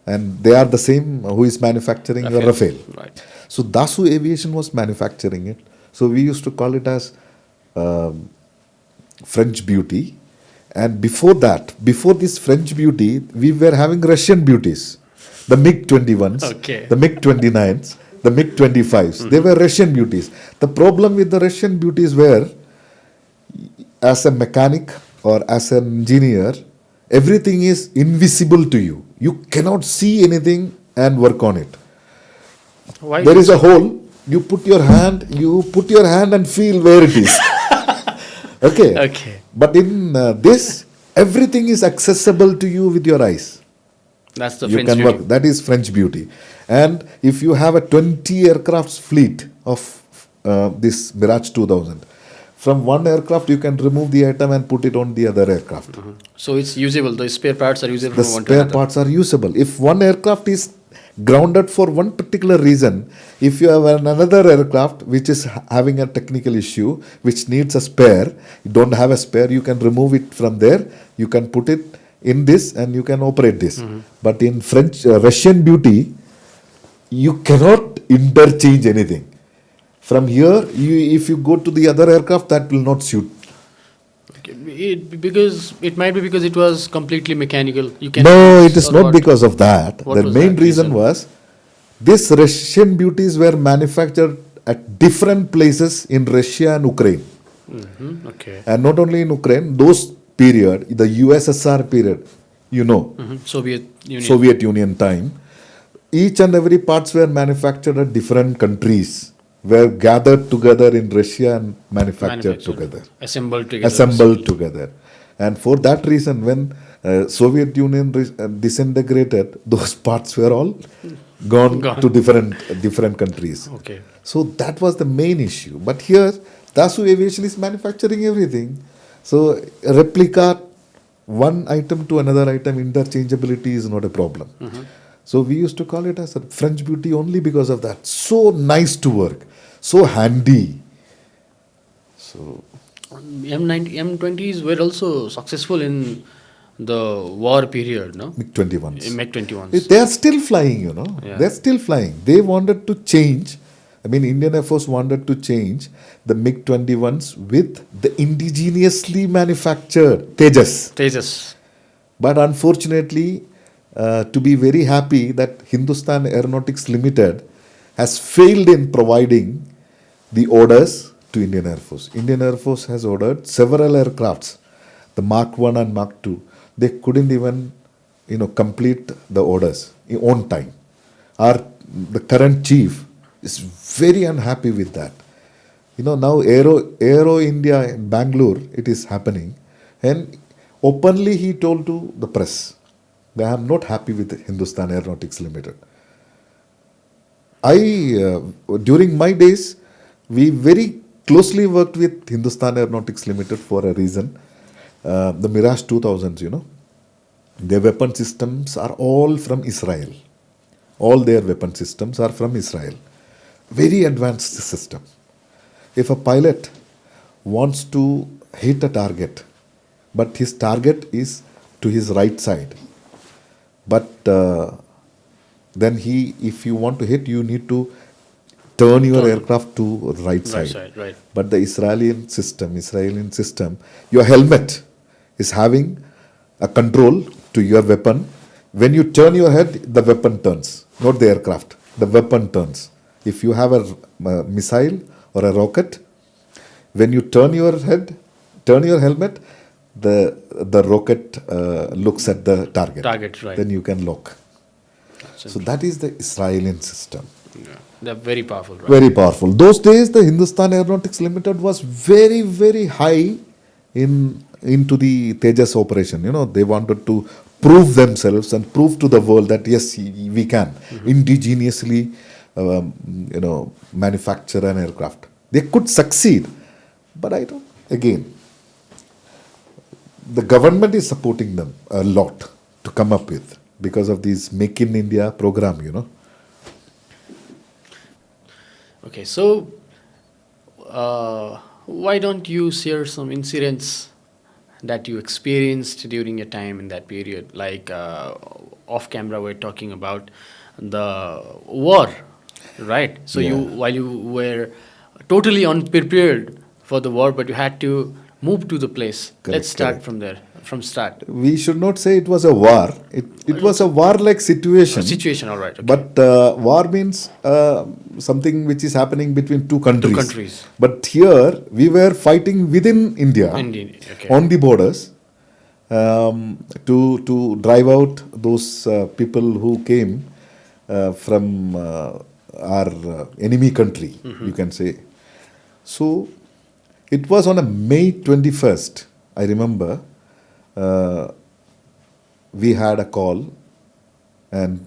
Speaker 2: and they are the same who is manufacturing the Rafale.
Speaker 1: Right.
Speaker 2: So Dassault Aviation was manufacturing it. So we used to call it as French beauty. And before this French beauty, we were having Russian beauties. The MiG-21s, the MiG-29s, the MiG-25s. They were Russian beauties. The problem with the Russian beauties were, as a mechanic or as an engineer, everything is invisible to you. You cannot see anything and work on it.
Speaker 1: Why
Speaker 2: there is a hole. You put your hand and feel where it is. Okay. But in this, everything is accessible to you with your eyes.
Speaker 1: That's the French beauty.
Speaker 2: That is French beauty. And if you have a 20 aircraft fleet of this Mirage 2000, from one aircraft you can remove the item and put it on the other aircraft.
Speaker 1: So it's usable. The spare parts are usable.
Speaker 2: The spare parts are usable. If one aircraft is grounded for one particular reason, if you have another aircraft which is having a technical issue which needs a spare, you don't have a spare, you can remove it from there, you can put it in this and you can operate this. But in Russian beauty, you cannot interchange anything. From here, if you go to the other aircraft, that will not suit.
Speaker 1: Because it might be because it was completely mechanical. You can
Speaker 2: No, it is
Speaker 1: or
Speaker 2: not
Speaker 1: what?
Speaker 2: because of that.
Speaker 1: What
Speaker 2: The
Speaker 1: was
Speaker 2: main
Speaker 1: that
Speaker 2: reason
Speaker 1: reason?
Speaker 2: was these Russian beauties were manufactured at different places in Russia and Ukraine.
Speaker 1: Okay.
Speaker 2: And not only in Ukraine, those period, the USSR period, you know,
Speaker 1: Soviet Union.
Speaker 2: Soviet Union time, each and every parts were manufactured at different countries, were gathered together in Russia and manufactured together.
Speaker 1: Assembled together.
Speaker 2: Assembled together. And for that reason, when Soviet Union disintegrated, those parts were all gone to different countries.
Speaker 1: Okay.
Speaker 2: So that was the main issue. But here, Dasu Aviation is manufacturing everything. So replica, one item to another item, interchangeability is not a problem. So we used to call it as a French beauty only because of that. So nice to work, so handy. So
Speaker 1: M90, M20s were also successful in the war period, no?
Speaker 2: MiG-21s.
Speaker 1: In MiG-21s.
Speaker 2: They are still flying, you know.
Speaker 1: Yeah.
Speaker 2: They are still flying. They wanted to change. I mean, Indian Air Force wanted to change the MiG-21s with the indigenously manufactured Tejas.
Speaker 1: Tejas.
Speaker 2: But unfortunately, to be very happy that Hindustan Aeronautics Limited has failed in providing the orders to Indian Air Force. Indian Air Force has ordered several aircrafts, the Mark 1 and Mark 2. They couldn't even, complete the orders on time. The current chief is very unhappy with that. Now Aero India in Bangalore, it is happening. And openly he told to the press, that I am not happy with Hindustan Aeronautics Limited. During my days, we very closely worked with Hindustan Aeronautics Limited for a reason. The Mirage 2000s, their weapon systems are all from Israel. All their weapon systems are from Israel. Very advanced system. If a pilot wants to hit a target, but his target is to his right side, but then if you want to hit, you need to turn your aircraft to right side.
Speaker 1: Right.
Speaker 2: But the Israeli system, your helmet is having a control to your weapon. When you turn your head, the weapon turns, not the aircraft. The weapon turns. If you have a missile or a rocket, when you turn your helmet, the rocket looks at the target.
Speaker 1: Right.
Speaker 2: Then you can lock. So that is the Israeli system.
Speaker 1: Yeah. They're very powerful, right?
Speaker 2: Very powerful. Those days, the Hindustan Aeronautics Limited was very, very high into the Tejas operation. They wanted to prove themselves and prove to the world that yes, we can indigenously, manufacture an aircraft. They could succeed, but again, the government is supporting them a lot to come up with because of this Make in India program.
Speaker 1: Okay, so why don't you share some incidents that you experienced during your time in that period? Like off camera, we're talking about the war, right? So while you were totally unprepared for the war, but you had to move to the place. Let's start from there, from start.
Speaker 2: We should not say it was a war. It was a war-like situation.
Speaker 1: Situation, all right. Okay.
Speaker 2: But war means something which is happening between two countries.
Speaker 1: Two countries.
Speaker 2: But here we were fighting within India,
Speaker 1: Okay.
Speaker 2: on the borders, to drive out those people who came from our enemy country, you can say. So it was on a May 21st, I remember, we had a call and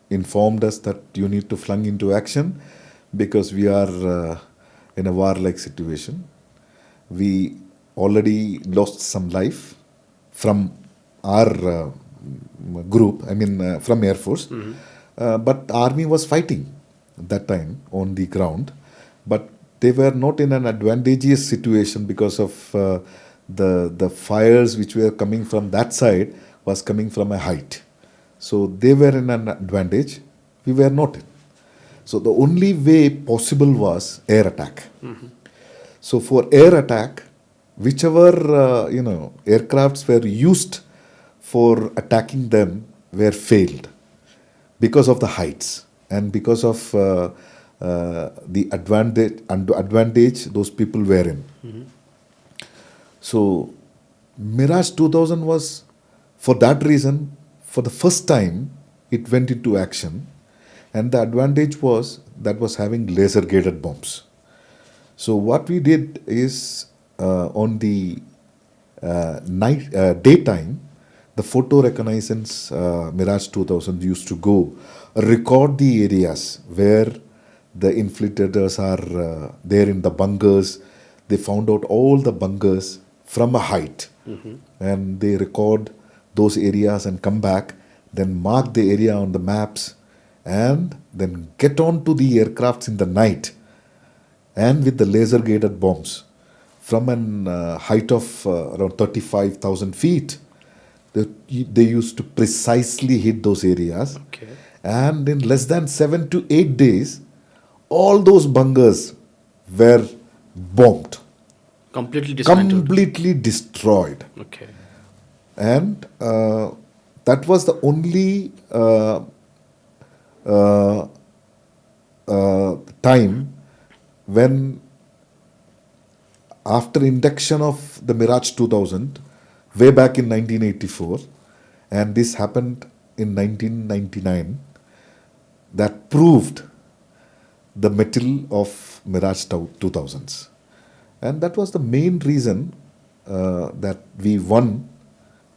Speaker 2: informed us that you need to flung into action because we are in a war-like situation. We already lost some life from our group, from Air Force. But Army was fighting at that time on the ground. But they were not in an advantageous situation because of the fires which were coming from that side was coming from a height. So they were in an advantage, we were not in. So the only way possible was air attack. So for air attack, whichever aircrafts were used for attacking them were failed because of the heights and because of the advantage those people were in. So Mirage 2000 was, for that reason, for the first time, it went into action, and the advantage was that was having laser guided bombs. So what we did is on the daytime, the photo reconnaissance Mirage 2000 used to go record the areas where the infiltrators are there in the bunkers. They found out all the bunkers from a height, and they record those areas and come back, then mark the area on the maps, and then get on to the aircrafts in the night, and with the laser guided bombs from a height of around 35,000 feet, they used to precisely hit those areas.
Speaker 1: Okay.
Speaker 2: And in less than 7 to 8 days, all those bunkers were bombed,
Speaker 1: Completely dismantled.
Speaker 2: completely destroyed.
Speaker 1: Okay.
Speaker 2: And that was the only time when, after induction of the Mirage 2000, way back in 1984, and this happened in 1999, that proved the mettle of Mirage 2000s. And that was the main reason that we won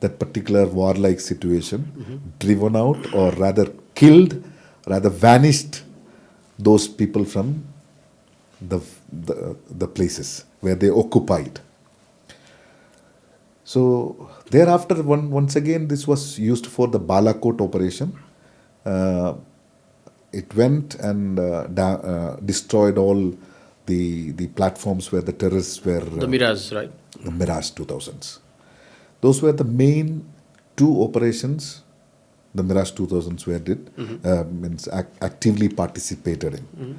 Speaker 2: that particular warlike situation, driven out, or rather killed, rather vanished those people from the places where they occupied. So thereafter, once again, this was used for the Balakot operation. It went and destroyed all the platforms where the terrorists were.
Speaker 1: The Mirage, right?
Speaker 2: The Mirage 2000s. Those were the main two operations the Mirage 2000s were did, means actively participated in.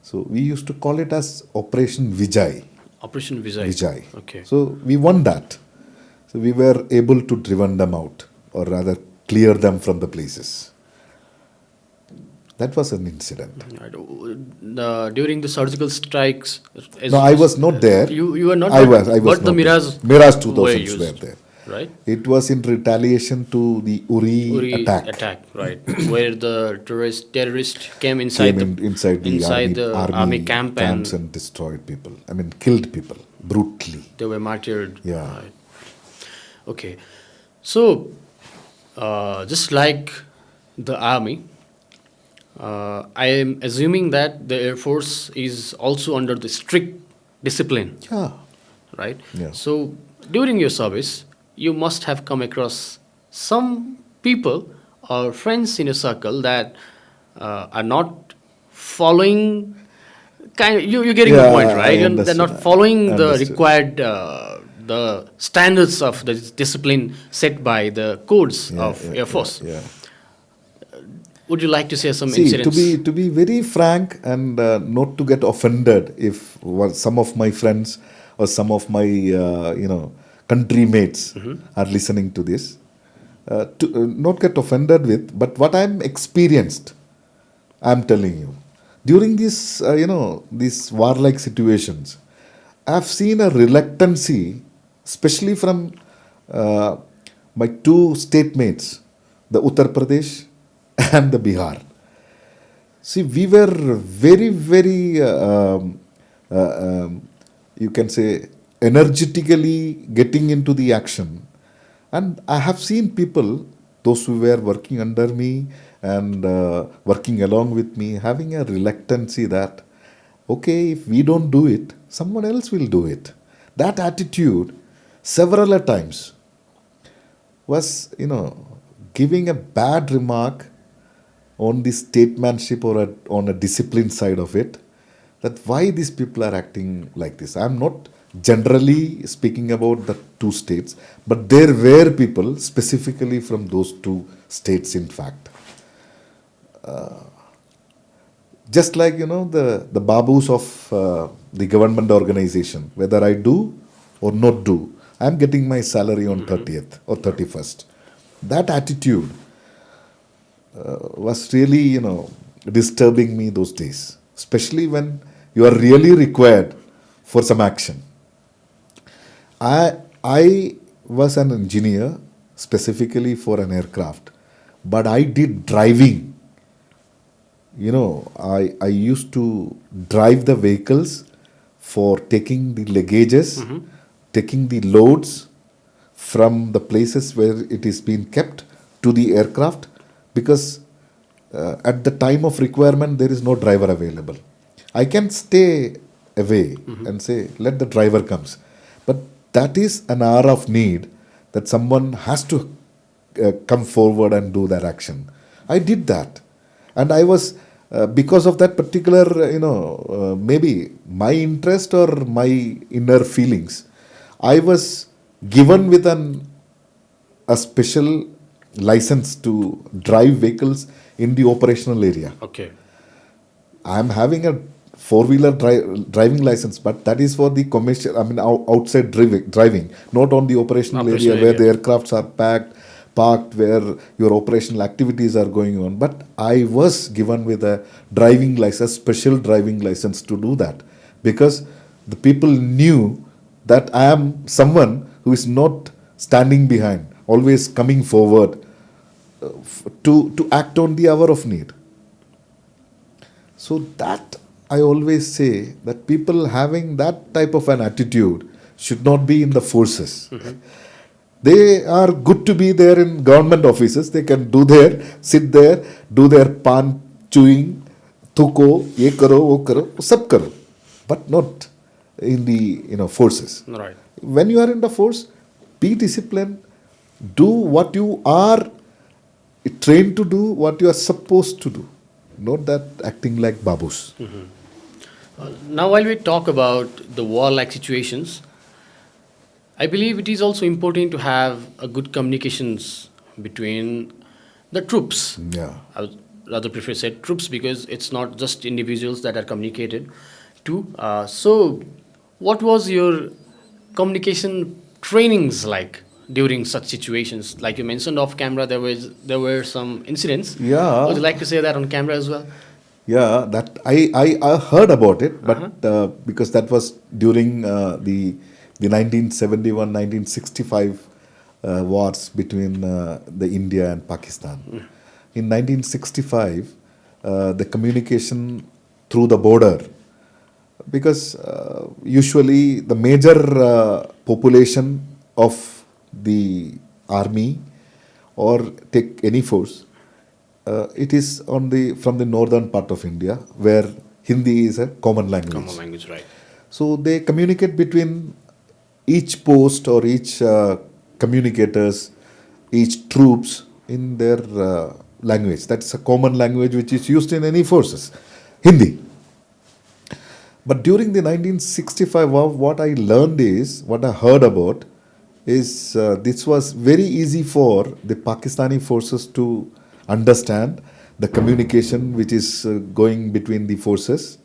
Speaker 2: So we used to call it as Operation Vijay.
Speaker 1: Operation Vijay.
Speaker 2: Vijay.
Speaker 1: Okay.
Speaker 2: So we won that. So we were able to driven them out, or rather clear them from the places. That was an incident.
Speaker 1: Right. During the surgical strikes.
Speaker 2: No, I was not there.
Speaker 1: You were not.
Speaker 2: I was
Speaker 1: But
Speaker 2: not
Speaker 1: the
Speaker 2: there.
Speaker 1: Mirage.
Speaker 2: Mirage
Speaker 1: were
Speaker 2: 2000s
Speaker 1: used,
Speaker 2: were there.
Speaker 1: Right.
Speaker 2: It was in retaliation to the Uri attack.
Speaker 1: Right, where the terrorist came inside
Speaker 2: inside
Speaker 1: the army
Speaker 2: camps and destroyed people. I mean, killed people brutally.
Speaker 1: They were martyred.
Speaker 2: Yeah.
Speaker 1: Right. Okay, so just like the army, I am assuming that the Air Force is also under the strict discipline,
Speaker 2: Yeah.
Speaker 1: right?
Speaker 2: Yeah.
Speaker 1: So during your service, you must have come across some people or friends in a circle that are not following. You're getting the
Speaker 2: Yeah,
Speaker 1: point, right?
Speaker 2: I
Speaker 1: They're not
Speaker 2: understood.
Speaker 1: following the
Speaker 2: Understood.
Speaker 1: required the standards of the discipline set by the codes of Air Force.
Speaker 2: Yeah.
Speaker 1: Would you like to share some
Speaker 2: See,
Speaker 1: incidents?
Speaker 2: to be very frank and not to get offended if some of my friends or some of my country mates are listening to this, to not get offended with, but what I'm experienced, I'm telling you, during this these warlike situations, I've seen a reluctancy, especially from my two state mates, the Uttar Pradesh and the Bihar. See, we were very, very, you can say, energetically getting into the action. And I have seen people, those who were working under me and working along with me, having a reluctancy that, okay, if we don't do it, someone else will do it. That attitude, several a times, was, giving a bad remark on the statesmanship or on a discipline side of it, that why these people are acting like this. I'm not generally speaking about the two states, but there were people specifically from those two states, in fact. Just like, the babus of the government organization, whether I do or not do, I'm getting my salary on 30th or 31st. That attitude was really, disturbing me those days, especially when you are really required for some action. I was an engineer specifically for an aircraft, but I did driving. I used to drive the vehicles for taking the luggages, taking the loads from the places where it is being kept to the aircraft, because at the time of requirement there is no driver available. I can stay away and say, let the driver comes. But that is an hour of need that someone has to come forward and do that action. I did that. And I was, because of that particular, maybe my interest or my inner feelings, I was given with a special license to drive vehicles in the operational area.
Speaker 1: Okay.
Speaker 2: I am having a four-wheeler driving license, but that is for the commercial, outside driving, not on the operational area where the aircrafts are parked, where your operational activities are going on. But I was given with a driving license, special driving license to do that, because the people knew that I am someone who is not standing behind, always coming forward to act on the hour of need. So that I always say that people having that type of an attitude should not be in the forces. They are good to be there in government offices. They can sit there, do their pan chewing, thuko, ye karo, wo karo, sab karo, but not in the forces.
Speaker 1: Right.
Speaker 2: When you are in the force, be disciplined, do what you are trained to do, what you are supposed to do, not that acting like babus.
Speaker 1: Now, while we talk about the war-like situations, I believe it is also important to have a good communications between the troops.
Speaker 2: Yeah.
Speaker 1: I would rather prefer said troops, because it's not just individuals that are communicated to. So, what was your communication trainings like during such situations? Like you mentioned off camera, there were some incidents.
Speaker 2: Yeah.
Speaker 1: Would you like to say that on camera as well?
Speaker 2: Yeah, that I heard about it, but because that was during the 1971-1965 wars between the India and Pakistan. In 1965, the communication through the border, because usually the major population of the army or take any force, it is from the northern part of India, where Hindi is a common language.
Speaker 1: Common language, right.
Speaker 2: So they communicate between each post or each communicators, each troops in their language. That's a common language which is used in any forces, Hindi. But during the 1965 war, what I heard about is this was very easy for the Pakistani forces to understand the communication which is going between the forces,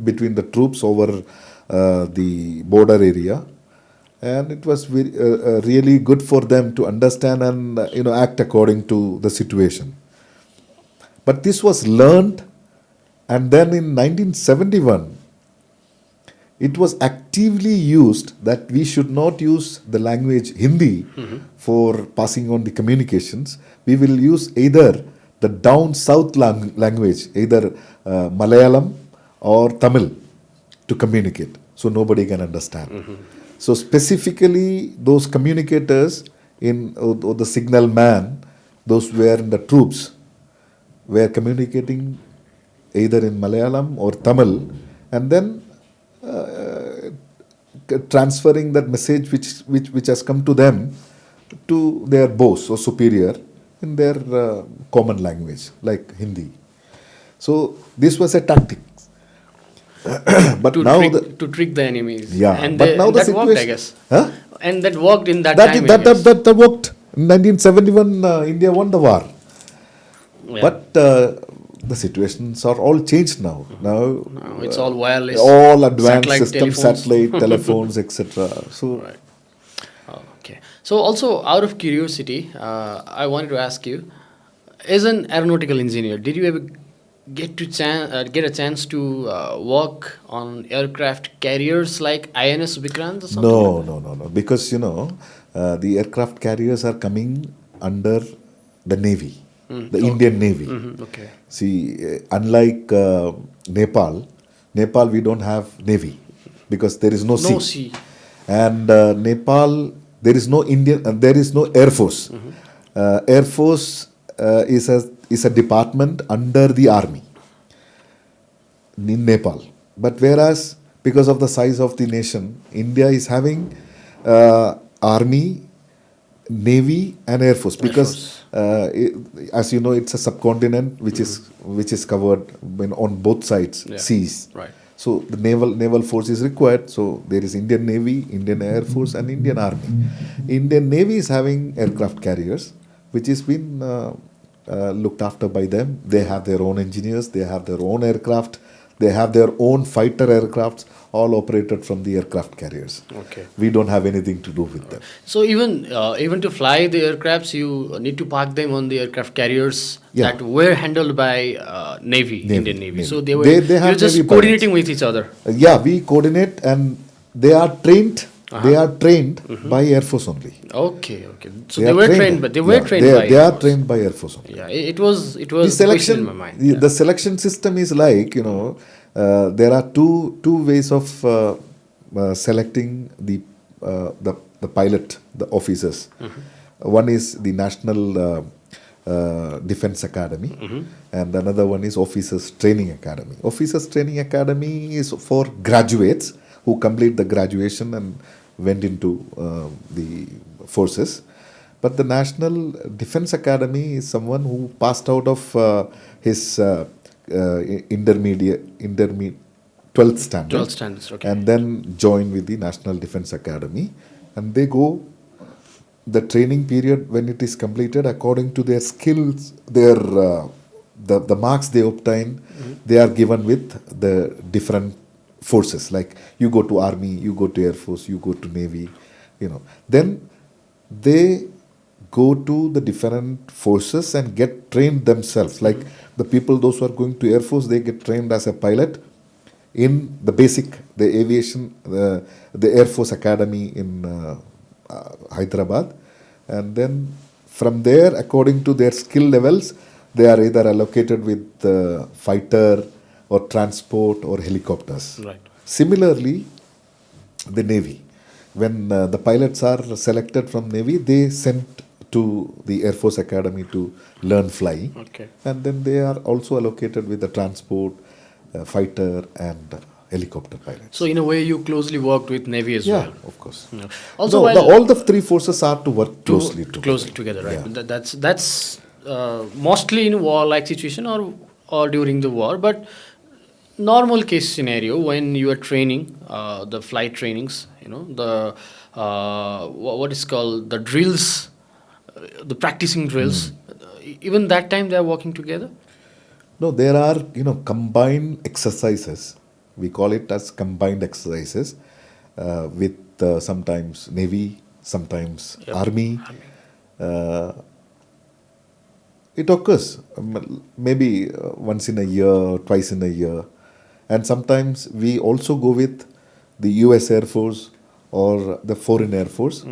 Speaker 2: between the troops over the border area. And it was really good for them to understand and act according to the situation. But this was learned, and then in 1971, it was actively used that we should not use the language Hindi for passing on the communications. We will use either the down south language, either Malayalam or Tamil, to communicate, so nobody can understand. So specifically those communicators or the signal man, those were in the troops, were communicating either in Malayalam or Tamil, and then transferring that message which has come to them to their boss or superior in their common language like Hindi. So this was a tactic. But
Speaker 1: to
Speaker 2: now
Speaker 1: trick the enemies.
Speaker 2: yeah,
Speaker 1: And
Speaker 2: but now the
Speaker 1: that worked, I
Speaker 2: situation,
Speaker 1: guess.
Speaker 2: huh?
Speaker 1: And that worked in that
Speaker 2: That
Speaker 1: time, I
Speaker 2: that
Speaker 1: guess.
Speaker 2: that worked. In 1971, India won the war.
Speaker 1: Yeah.
Speaker 2: But the situations are all changed now. Now,
Speaker 1: Now it's all wireless,
Speaker 2: all advanced
Speaker 1: satellite
Speaker 2: systems,
Speaker 1: telephones.
Speaker 2: satellite telephones, etc. So,
Speaker 1: Right. Okay. So also, out of curiosity, I wanted to ask you, as an aeronautical engineer, did you ever get a chance to work on aircraft carriers like INS Vikrant or something like
Speaker 2: no,
Speaker 1: that?
Speaker 2: no, no, no. Because the aircraft carriers are coming under the Navy, the
Speaker 1: Okay.
Speaker 2: Indian Navy.
Speaker 1: Okay.
Speaker 2: See, unlike Nepal, we don't have Navy because there is no
Speaker 1: No
Speaker 2: sea.
Speaker 1: sea.
Speaker 2: And Nepal, there is no Air Force. Air Force is a department under the army in Nepal. But whereas because of the size of the nation, India is having army, navy, and air force.
Speaker 1: Air
Speaker 2: Because
Speaker 1: Force.
Speaker 2: as you know, it's a subcontinent which is covered on both sides,
Speaker 1: Yeah.
Speaker 2: seas.
Speaker 1: Right.
Speaker 2: So the naval force is required. So there is Indian Navy, Indian Air Force, and Indian Army. Indian Navy is having aircraft carriers, which has been looked after by them. They have their own engineers. They have their own aircraft. They have their own fighter aircrafts, all operated from the aircraft carriers.
Speaker 1: Okay.
Speaker 2: We don't have anything to do with them.
Speaker 1: So even to fly the aircrafts, you need to park them on the aircraft carriers
Speaker 2: Yeah.
Speaker 1: that were handled by Navy, Indian Navy.
Speaker 2: Navy.
Speaker 1: So they were
Speaker 2: They
Speaker 1: you
Speaker 2: have
Speaker 1: were just
Speaker 2: Navy
Speaker 1: coordinating
Speaker 2: pilots.
Speaker 1: with each other.
Speaker 2: Yeah, we coordinate, and they are trained. They are trained by Air Force only.
Speaker 1: Okay, okay. So
Speaker 2: They
Speaker 1: they
Speaker 2: are
Speaker 1: were
Speaker 2: trained.
Speaker 1: trained, but they were
Speaker 2: Yeah,
Speaker 1: trained
Speaker 2: they,
Speaker 1: by
Speaker 2: they
Speaker 1: Air
Speaker 2: are
Speaker 1: Force.
Speaker 2: trained by Air Force only.
Speaker 1: Yeah, it
Speaker 2: The
Speaker 1: was a question in my
Speaker 2: selection,
Speaker 1: mind.
Speaker 2: the selection system is like, there are two ways of selecting the pilot, the officers. One is the National Defense Academy, and another one is Officers Training Academy. Officers Training Academy is for graduates who complete the graduation and went into the forces. But the National Defense Academy is someone who passed out of his intermediate 12th standard,
Speaker 1: 12 standards, okay.
Speaker 2: and then join with the National Defense Academy, and they go the training period. When it is completed, according to their skills, their the marks they obtain, they are given with the different forces. Like you go to army, you go to air force, you go to navy, then they go to the different forces and get trained themselves. Like the people, those who are going to air force, they get trained as a pilot in the basic, the aviation, the Air Force Academy in Hyderabad. And then from there, according to their skill levels, they are either allocated with fighter or transport or helicopters.
Speaker 1: Right.
Speaker 2: Similarly, the Navy, when the pilots are selected from Navy, they sent to the Air Force Academy to learn flying.
Speaker 1: Okay.
Speaker 2: And then they are also allocated with the transport, fighter, and helicopter pilots.
Speaker 1: So in a way, you closely worked with Navy as
Speaker 2: Yeah,
Speaker 1: well.
Speaker 2: of course.
Speaker 1: Yeah. Also,
Speaker 2: No,
Speaker 1: while
Speaker 2: all the three forces are to work closely together.
Speaker 1: closely together, right?
Speaker 2: Yeah.
Speaker 1: But that's mostly in war-like situation or during the war, but normal case scenario when you are training the flight trainings, the what is called the drills, the practicing drills. Even that time they are working together.
Speaker 2: No, there are combined exercises. We call it as combined exercises with sometimes Navy, sometimes
Speaker 1: Yep.
Speaker 2: Army. Uh, it occurs maybe once in a year, twice in a year, and sometimes we also go with the U.S. Air Force or the foreign Air Force.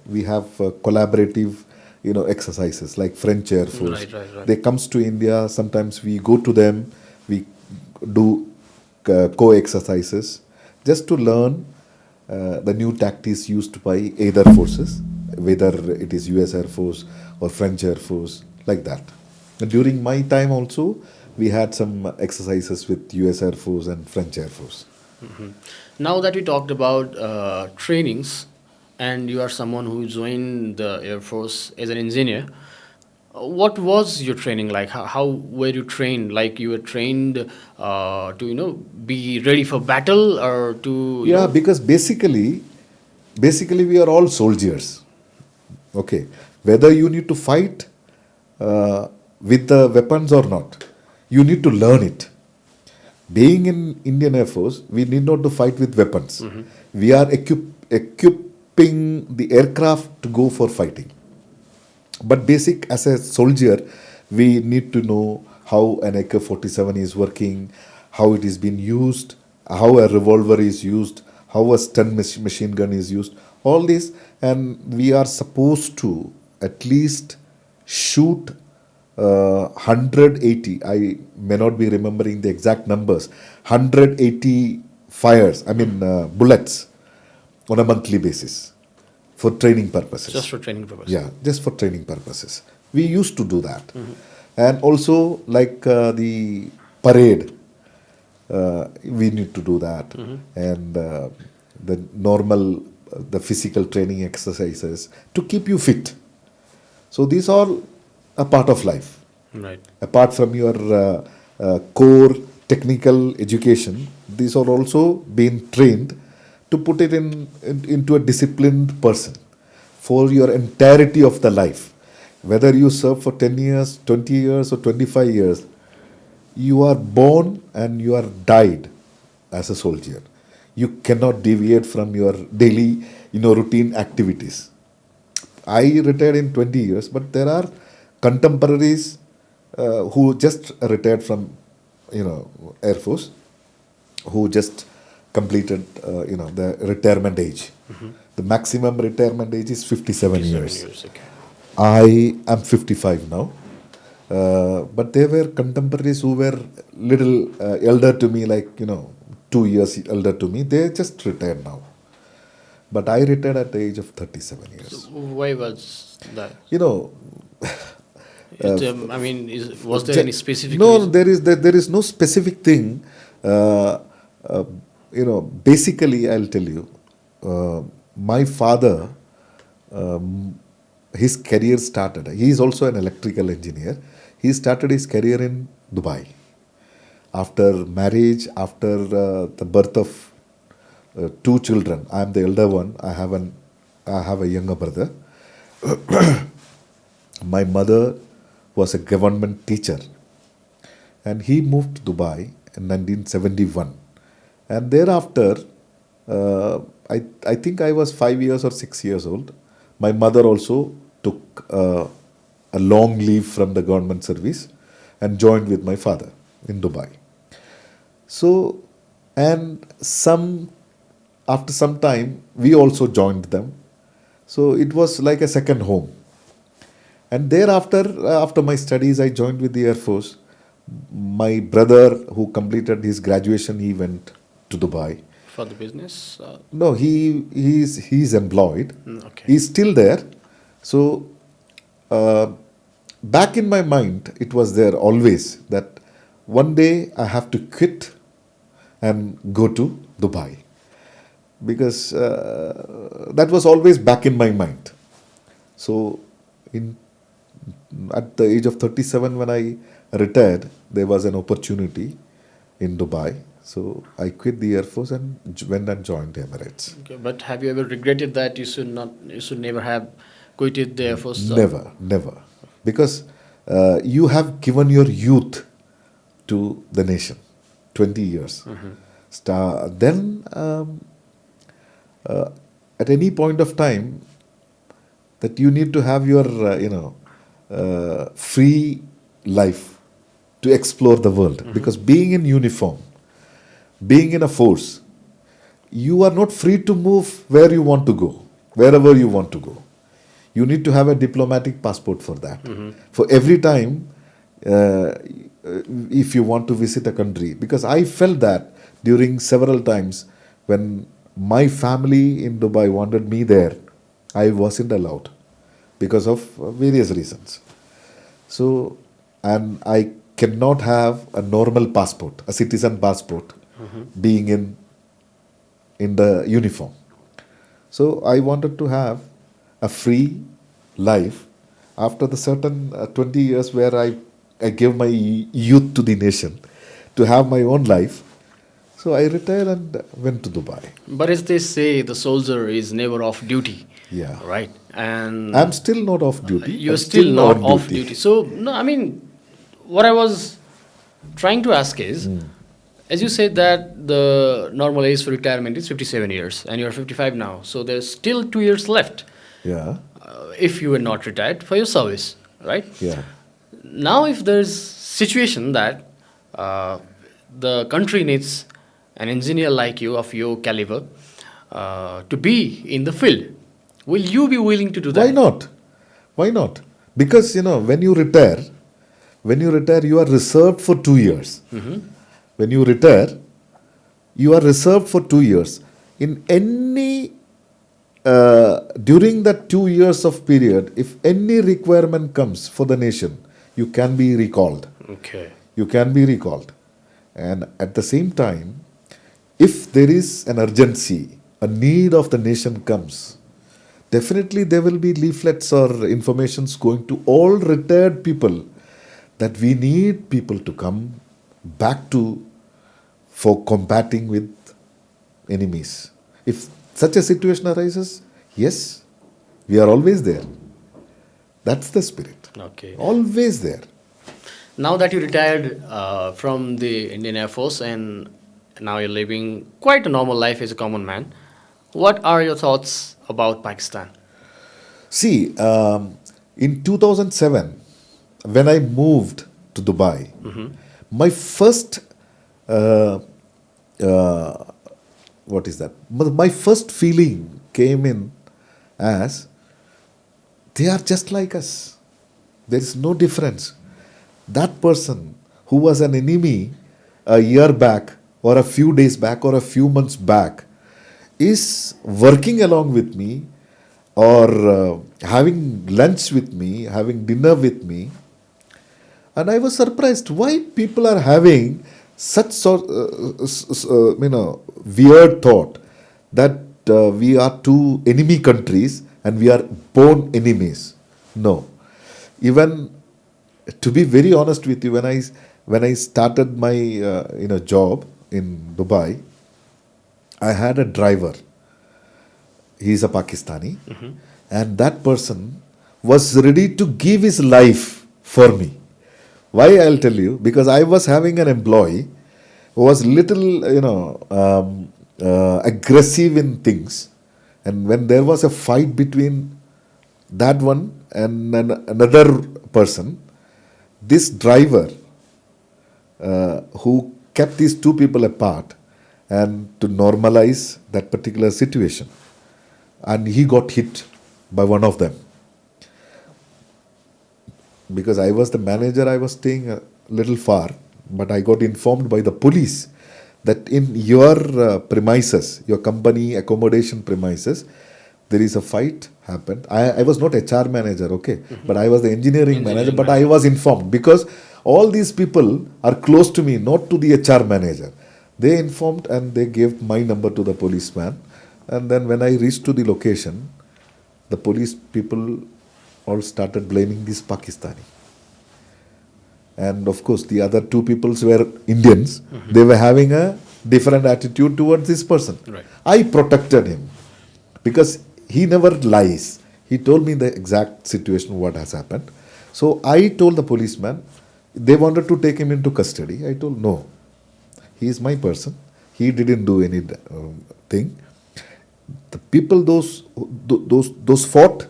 Speaker 2: We have collaborative, exercises like French Air Force.
Speaker 1: Right.
Speaker 2: They comes to India. Sometimes we go to them. We do co-exercises just to learn the new tactics used by either forces, whether it is U.S. Air Force or French Air Force, like that. And during my time also, we had some exercises with U.S. Air Force and French Air Force.
Speaker 1: Now that we talked about trainings, and you are someone who joined the Air Force as an engineer, What was your training like? How were you trained? Like you were trained to be ready for battle, or to
Speaker 2: Yeah, because basically we are all soldiers. Okay, whether you need to fight with the weapons or not, you need to learn it. Being in Indian Air Force, we need not to fight with weapons. We are equipping the aircraft to go for fighting. But basic as a soldier, we need to know how an AK-47 is working, how it is being used, how a revolver is used, how a stun machine gun is used, all this. And we are supposed to at least shoot 180. I may not be remembering the exact numbers. 180 fires, I mean bullets, on a monthly basis for training
Speaker 1: just
Speaker 2: purposes.
Speaker 1: for training purpose?
Speaker 2: Yeah, just for training purposes. We used to do that. And also, like the parade, we need to do that. And the normal, the physical training exercises to keep you fit. So these are a part of life.
Speaker 1: Right.
Speaker 2: Apart from your core technical education, these are also being trained to put it into a disciplined person for your entirety of the life. Whether you serve for 10 years, 20 years, or 25 years, you are born and you are died as a soldier. You cannot deviate from your daily, routine activities. I retired in 20 years, but there are contemporaries who just retired from, Air Force, who just completed, the retirement age. The maximum retirement age is 57 years.
Speaker 1: Years. Okay.
Speaker 2: I am 55 now. But they were contemporaries who were little elder to me, like, 2 years elder to me. They just retired now. But I retired at the age of 37
Speaker 1: So
Speaker 2: years.
Speaker 1: why was that?
Speaker 2: You know,
Speaker 1: Was there any specific
Speaker 2: no,
Speaker 1: reason?
Speaker 2: there is no specific thing. Basically, I'll tell you. My father, his career started. He is also an electrical engineer. He started his career in Dubai. After marriage, after the birth of two children, I am the elder one. I have a younger brother. My mother was a government teacher, and he moved to Dubai in 1971. And thereafter, I think I was 5 years or 6 years old. My mother also took a long leave from the government service and joined with my father in Dubai. So, and after some time, we also joined them. So it was like a second home. And thereafter, after my studies, I joined with the Air Force. My brother, who completed his graduation, he went to Dubai.
Speaker 1: For the business?
Speaker 2: No, he's employed.
Speaker 1: Okay.
Speaker 2: He's still there. So back in my mind, it was there always that one day I have to quit and go to Dubai, because that was always back in my mind. So at the age of 37, when I retired, there was an opportunity in Dubai. So I quit the Air Force and went and joined the Emirates.
Speaker 1: Okay. But have you ever regretted that you should never have quitted the Air Force?
Speaker 2: Never. Because you have given your youth to the nation, 20 years. Then, at any point of time, that you need to have your, free life to explore the world. Because being in uniform, being in a force, you are not free to move where you want to go, wherever you want to go. You need to have a diplomatic passport for that. For every time, if you want to visit a country. Because I felt that during several times when my family in Dubai wanted me there, I wasn't allowed because of various reasons. So, and I cannot have a normal passport, a citizen passport, being in the uniform. So I wanted to have a free life after the certain 20 years where I gave my youth to the nation to have my own life. So I retired and went to Dubai.
Speaker 1: But as they say, the soldier is never off duty.
Speaker 2: Yeah.
Speaker 1: Right. And
Speaker 2: I'm still not off duty.
Speaker 1: you're
Speaker 2: I'm
Speaker 1: still not
Speaker 2: on
Speaker 1: off duty. So, no, I mean, what I was trying to ask is, as you said that the normal age for retirement is 57 years and you're 55 now. So there's still 2 years left
Speaker 2: Yeah.
Speaker 1: if you were not retired for your service, right?
Speaker 2: Yeah.
Speaker 1: Now, if there's situation that the country needs an engineer like you of your caliber to be in the field, will you be willing to do that?
Speaker 2: Why not? Why not? Because when you retire, you are reserved for 2 years. When you retire, you are reserved for 2 years. In any during that 2 years of period, if any requirement comes for the nation, you can be recalled.
Speaker 1: Okay.
Speaker 2: You can be recalled. And at the same time, if there is an urgency, a need of the nation comes, definitely there will be leaflets or informations going to all retired people that we need people to come back to for combating with enemies. If such a situation arises, yes, we are always there. That's the spirit.
Speaker 1: Okay.
Speaker 2: Always there.
Speaker 1: Now that you retired from the Indian Air Force and now you're living quite a normal life as a common man, what are your thoughts about Pakistan?
Speaker 2: See, in 2007, when I moved to Dubai, my first, what is that? My first feeling came in as they are just like us. There is no difference. That person who was an enemy a year back or a few days back or a few months back is working along with me or having lunch with me, having dinner with me. And I was surprised why people are having such weird thought that we are two enemy countries and we are born enemies. No. Even to be very honest with you, when I started my job in Dubai, I had a driver. He's a Pakistani, and that person was ready to give his life for me. Why I'll tell you? Because I was having an employee who was little, aggressive in things, and when there was a fight between that one and another person, this driver who kept these two people apart and to normalize that particular situation, and he got hit by one of them. Because I was the manager, I was staying a little far, but I got informed by the police that in your premises, your company accommodation premises, there is a fight happened. I was not HR manager, okay, but I was the engineering manager, but I was informed because all these people are close to me, not to the HR manager. They informed and they gave my number to the policeman. And then when I reached to the location, the police people all started blaming this Pakistani. And of course, the other two peoples were Indians. They were having a different attitude towards this person.
Speaker 1: Right.
Speaker 2: I protected him because he never lies. He told me the exact situation, what has happened. So I told the policeman, they wanted to take him into custody. I told, no, he is my person. He didn't do any thing. The people, those fought,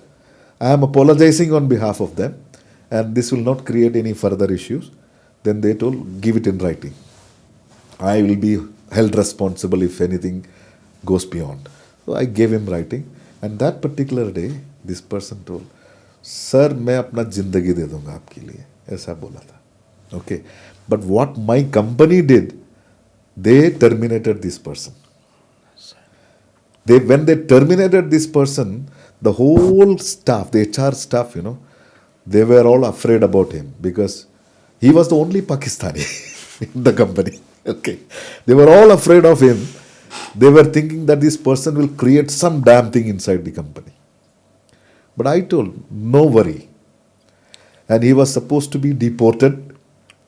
Speaker 2: I am apologizing on behalf of them, and this will not create any further issues. Then they told, give it in writing. I will be held responsible if anything goes beyond. So I gave him writing, and that particular day, this person told, Sir, मैं अपना जिंदगी दे दूंगा आपके लिए, ऐसा बोला था. Okay, but what my company did, they terminated this person. When they terminated this person, the whole staff, the HR staff, they were all afraid about him because he was the only Pakistani in the company. Okay, they were all afraid of him. They were thinking that this person will create some damn thing inside the company. But I told, no worry, and he was supposed to be deported.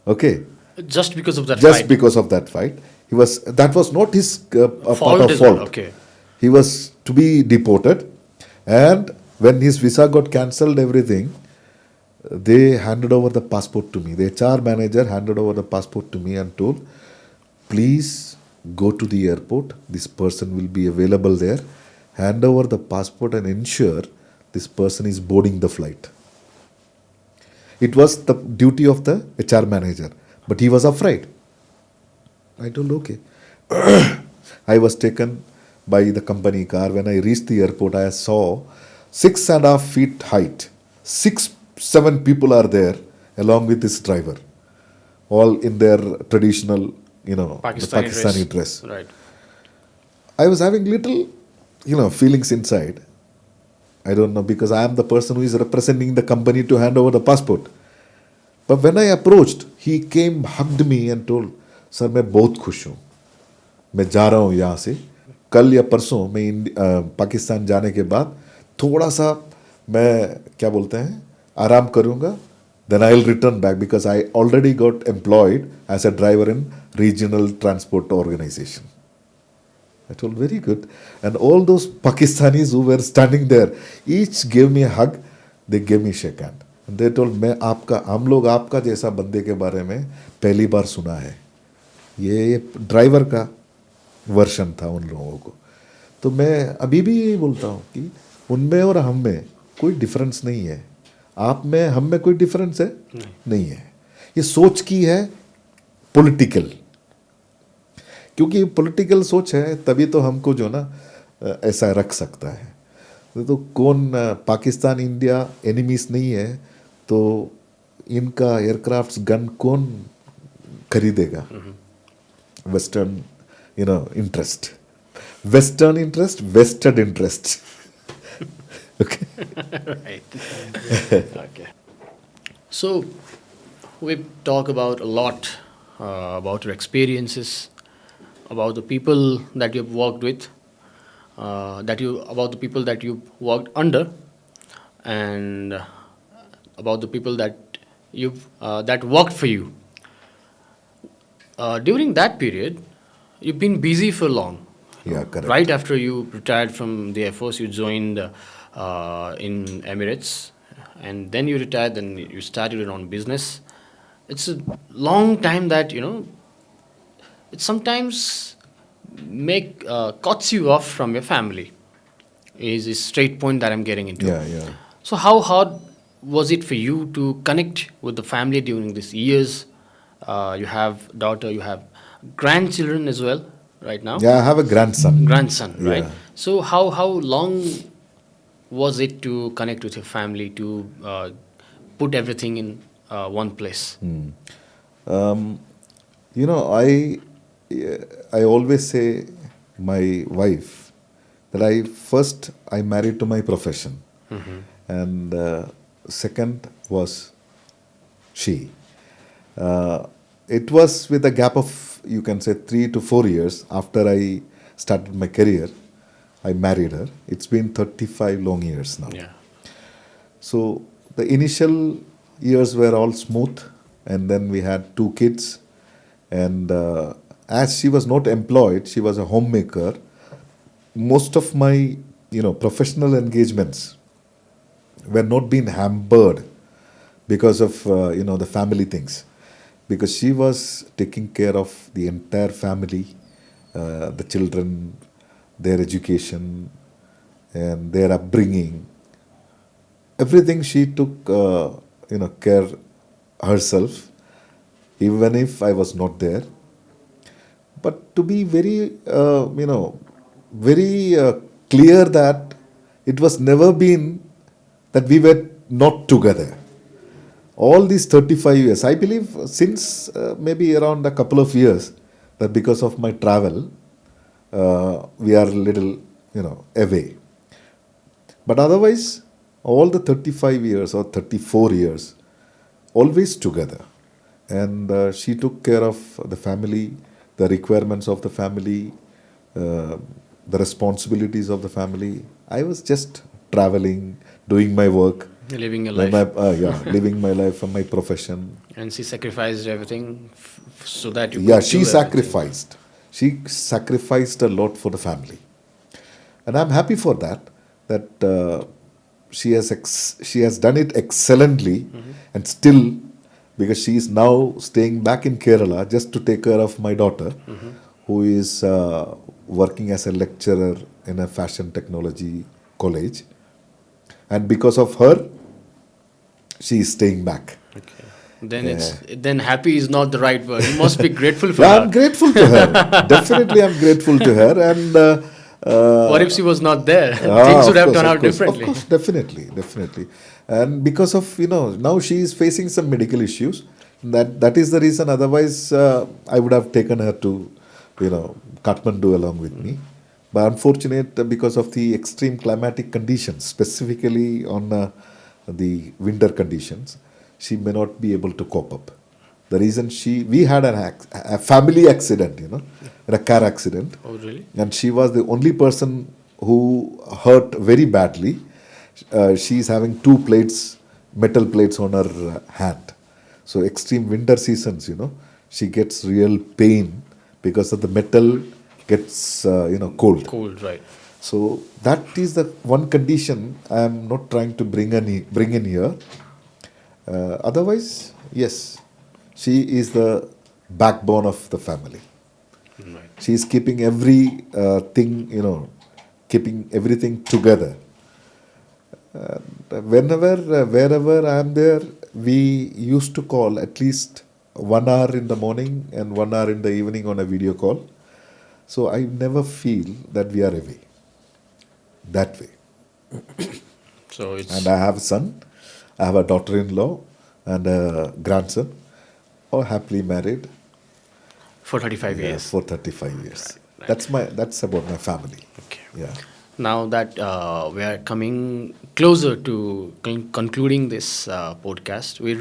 Speaker 2: Okay,
Speaker 1: Just because of that
Speaker 2: just
Speaker 1: fight.
Speaker 2: because of that fight. That was not his a part
Speaker 1: Fault
Speaker 2: of
Speaker 1: as well.
Speaker 2: fault.
Speaker 1: Okay.
Speaker 2: He was to be deported, and when his visa got cancelled, everything, they handed over the passport to me. The HR manager handed over the passport to me and told, please go to the airport. This person will be available there. Hand over the passport and ensure this person is boarding the flight. It was the duty of the HR manager, but he was afraid. I told, okay. I was taken by the company car. When I reached the airport, I saw 6.5 feet height. 7 people are there along with this driver, all in their traditional, the Pakistani dress.
Speaker 1: Right.
Speaker 2: I was having little, feelings inside. I don't know, because I am the person who is representing the company to hand over the passport. But when I approached, he came, hugged me and told, sir मैं बहुत खुश हूँ, मैं जा रहा हूँ यहाँ से, कल या परसों मैं पाकिस्तान जाने के बाद थोड़ा सा मैं क्या बोलते हैं आराम करूँगा, then I'll return back because I already got employed as a driver in regional transport organization. I told, very good. And all those Pakistanis who were standing there, each gave me a hug, they gave me a shake hand. And they told, हम लोग आपका जैसा बंदे के बारे में पहली बार सुना है. ये ड्राइवर का वर्शन था उन लोगों को. तो मैं अभी भी यही बोलता हूँ कि उनमें और हम में कोई डिफरेंस नहीं है. आप में हम में कोई डिफरेंस है नहीं है. ये सोच की है, पॉलिटिकल. क्योंकि पॉलिटिकल सोच है तभी तो हमको जो ना ऐसा रख सकता है. तो कौन पाकिस्तान इंडिया एनिमीज नहीं है तो इनका एयरक्राफ्ट्स गन कौन खरीदेगा. Western interest, western interest, vested interest. Okay.
Speaker 1: Right. Okay. So we talk about a lot about your experiences, about the people that you've worked with, about the people that you worked under, and about the people that that worked for you. During that period, you've been busy for long.
Speaker 2: Yeah, correct.
Speaker 1: Right after you retired from the Air Force, you joined in Emirates, and then you retired. Then you started your own business. It's a long time that it sometimes cuts you off from your family. Is a straight point that I'm getting into.
Speaker 2: Yeah, yeah.
Speaker 1: So how hard was it for you to connect with the family during these years? You have daughter, you have grandchildren as well right now.
Speaker 2: Yeah, I have a grandson.
Speaker 1: Grandson, right?
Speaker 2: Yeah.
Speaker 1: So how long was it to connect with your family, to put everything in one place?
Speaker 2: I always say my wife that I married to my profession, and second was she. It was with a gap of, you can say, 3 to 4 years after I started my career, I married her. It's been 35 long years now.
Speaker 1: Yeah.
Speaker 2: So the initial years were all smooth, and then we had 2 kids. And as she was not employed, she was a homemaker. Most of my, professional engagements were not being hampered because of, the family things. Because she was taking care of the entire family, the children, their education, and their upbringing. Everything she took, care herself, even if I was not there. But to be very, very clear that it was never been that we were not together. All these 35 years, I believe since maybe around a couple of years, that because of my travel, we are a little, away. But otherwise, all the 35 years or 34 years, always together. And she took care of the family, the requirements of the family, the responsibilities of the family. I was just traveling, doing my work,
Speaker 1: Living your
Speaker 2: When
Speaker 1: life.
Speaker 2: living my life and my profession.
Speaker 1: And she sacrificed everything so that you
Speaker 2: Yeah,
Speaker 1: could
Speaker 2: she
Speaker 1: do everything.
Speaker 2: sacrificed. She sacrificed a lot for the family, and I'm happy for that. That she has done it excellently, and still, because she is now staying back in Kerala just to take care of my daughter, who is working as a lecturer in a fashion technology college, and because of her, she is staying back.
Speaker 1: Okay. Then happy is not the right word. You must be grateful for
Speaker 2: Yeah,
Speaker 1: her.
Speaker 2: I'm grateful to her. Definitely, I'm grateful to her. And
Speaker 1: What if she was not there? Things
Speaker 2: ah,
Speaker 1: would have turned
Speaker 2: of
Speaker 1: out
Speaker 2: course,
Speaker 1: differently.
Speaker 2: definitely, definitely. And because of now she is facing some medical issues. That is the reason. Otherwise, I would have taken her to, Kathmandu along with me. But unfortunate because of the extreme climatic conditions, specifically on the winter conditions, she may not be able to cope up. The reason we had a family accident, a car accident,
Speaker 1: Oh, really?
Speaker 2: and she was the only person who hurt very badly. She's having two plates, metal plates on her hand. So extreme winter seasons, she gets real pain because of the metal gets cold.
Speaker 1: Cold, right.
Speaker 2: So that is the one condition I am not trying to bring in here. Otherwise, yes, she is the backbone of the family.
Speaker 1: Right.
Speaker 2: She is keeping every thing, keeping everything together. Wherever I am there, we used to call at least 1 hour in the morning and 1 hour in the evening on a video call. So I never feel that we are away that way.
Speaker 1: So
Speaker 2: And
Speaker 1: it's
Speaker 2: I have a son, I have a daughter-in-law, and a grandson, all happily married.
Speaker 1: for 35
Speaker 2: Yeah,
Speaker 1: years.
Speaker 2: for 35 years.
Speaker 1: Right, right.
Speaker 2: That's about my family.
Speaker 1: Okay.
Speaker 2: Yeah.
Speaker 1: Now that we are coming closer to concluding this podcast, we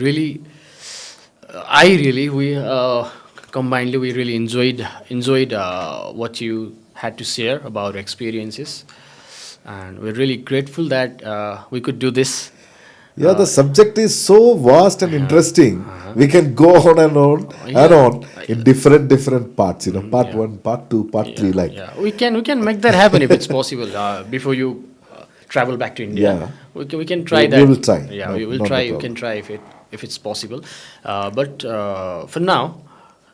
Speaker 1: combinedly we really enjoyed what you had to share about your experiences, and we're really grateful that we could do this.
Speaker 2: Yeah, the subject is so vast and interesting. We can go on and on and
Speaker 1: Yeah,
Speaker 2: on in different parts. Part
Speaker 1: yeah.
Speaker 2: one, part two, part three.
Speaker 1: Yeah,
Speaker 2: Like,
Speaker 1: yeah. We can make that happen if it's possible. Before you travel back to India,
Speaker 2: yeah,
Speaker 1: we can try
Speaker 2: we
Speaker 1: that.
Speaker 2: will try.
Speaker 1: Yeah,
Speaker 2: No,
Speaker 1: we will
Speaker 2: not
Speaker 1: try.
Speaker 2: a
Speaker 1: You can
Speaker 2: problem.
Speaker 1: try if it's possible. But for now,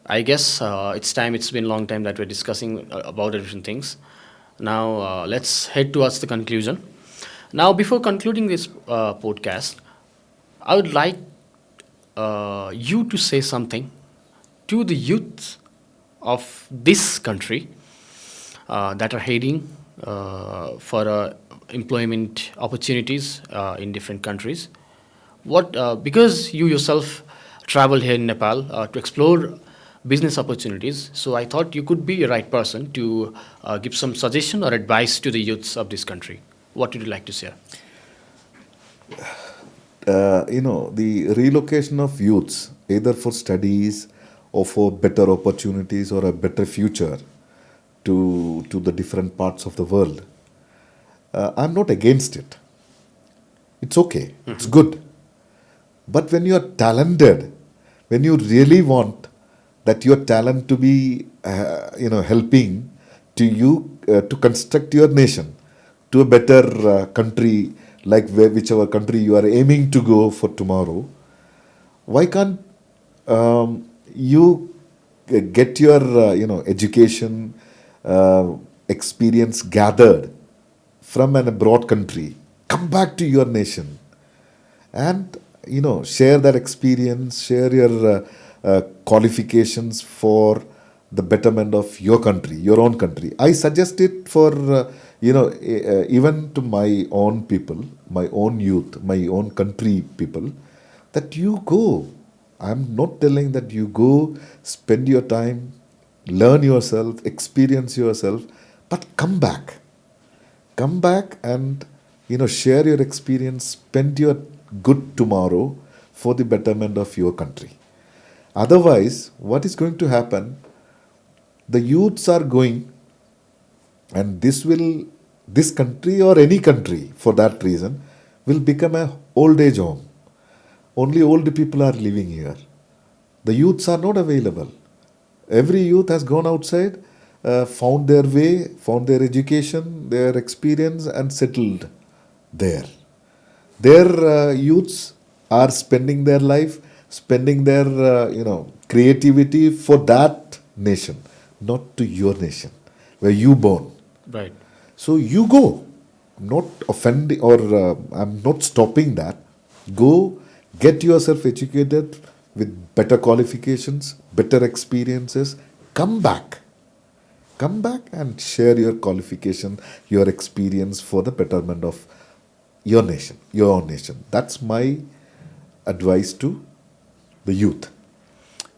Speaker 1: I guess it's time. It's been a long time that we're discussing about different things. Now let's head towards the conclusion. Now, before concluding this podcast, I would like you to say something to the youth of this country that are heading for employment opportunities in different countries. What because you yourself traveled here in Nepal to explore business opportunities, so I thought you could be a right person to give some suggestion or advice to the youths of this country. What would you like to share?
Speaker 2: The relocation of youths, either for studies or for better opportunities or a better future to the different parts of the world, I'm not against it. It's okay. It's good. But when you are talented, when you really want that your talent to be, helping to you to construct your nation to a better country, like whichever country you are aiming to go for tomorrow, why can't you get your, education, experience gathered from an abroad country, come back to your nation and share that experience, share your qualifications for the betterment of your country, your own country. I suggest it for even to my own people, my own youth, my own country people, that you go. I'm not telling that you go, spend your time, learn yourself, experience yourself, but come back and share your experience, spend your good tomorrow for the betterment of your country. Otherwise, what is going to happen, the youths are going, and this country or any country for that reason will become a old age home. Only old people are living here. The youths are not available. Every youth has gone outside, found their way, found their education, their experience, and settled there. Their youths are spending their life, spending their creativity for that nation, not to your nation, where you born.
Speaker 1: Right.
Speaker 2: So you go. I'm not offending or I'm not stopping that. Go get yourself educated with better qualifications, better experiences. Come back. Come back and share your qualification, your experience for the betterment of your nation, your own nation. That's my advice to the youth,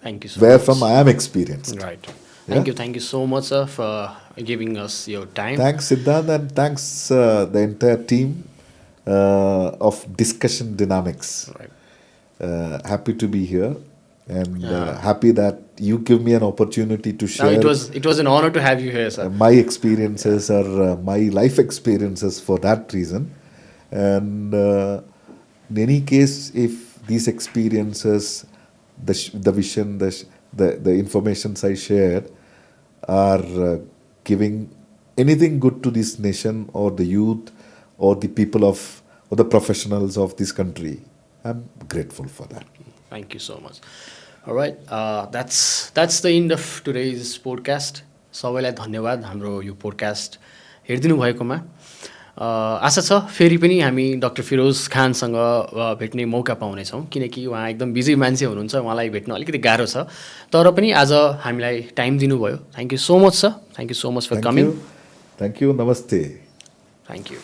Speaker 1: Thank you so
Speaker 2: where
Speaker 1: much.
Speaker 2: from I am experienced.
Speaker 1: Right.
Speaker 2: Yeah.
Speaker 1: Thank you so much, sir, for giving us your time.
Speaker 2: Thanks, Siddhant, and thanks the entire team of Discussion Dynamics.
Speaker 1: Right.
Speaker 2: Happy to be here, and happy that you give me an opportunity to
Speaker 1: Now
Speaker 2: share
Speaker 1: it was an honor to have you here, sir.
Speaker 2: my experiences or my life experiences for that reason. And in any case, if these experiences, the vision, the informations I shared are giving anything good to this nation or the youth or the people of or the professionals of this country, I'm grateful for that.
Speaker 1: Thank you so much. All right. That's the end of today's podcast. सबैलाई धन्यवाद हाम्रो यो podcast हेरिदिनु भएकोमा। आशा छ फेरि पनि हामी doctor Firoz खानसँग भेट्ने मौका पाउनेछौँ, किनकि उहाँ एकदम बिजी मान्छे हुनुहुन्छ, उहाँलाई भेट्न अलिकति गाह्रो छ। तर पनि आज हामीलाई टाइम दिनुभयो। Thank you so much sir, thank you so much for coming.
Speaker 2: Thank you. Namaste.
Speaker 1: Thank you.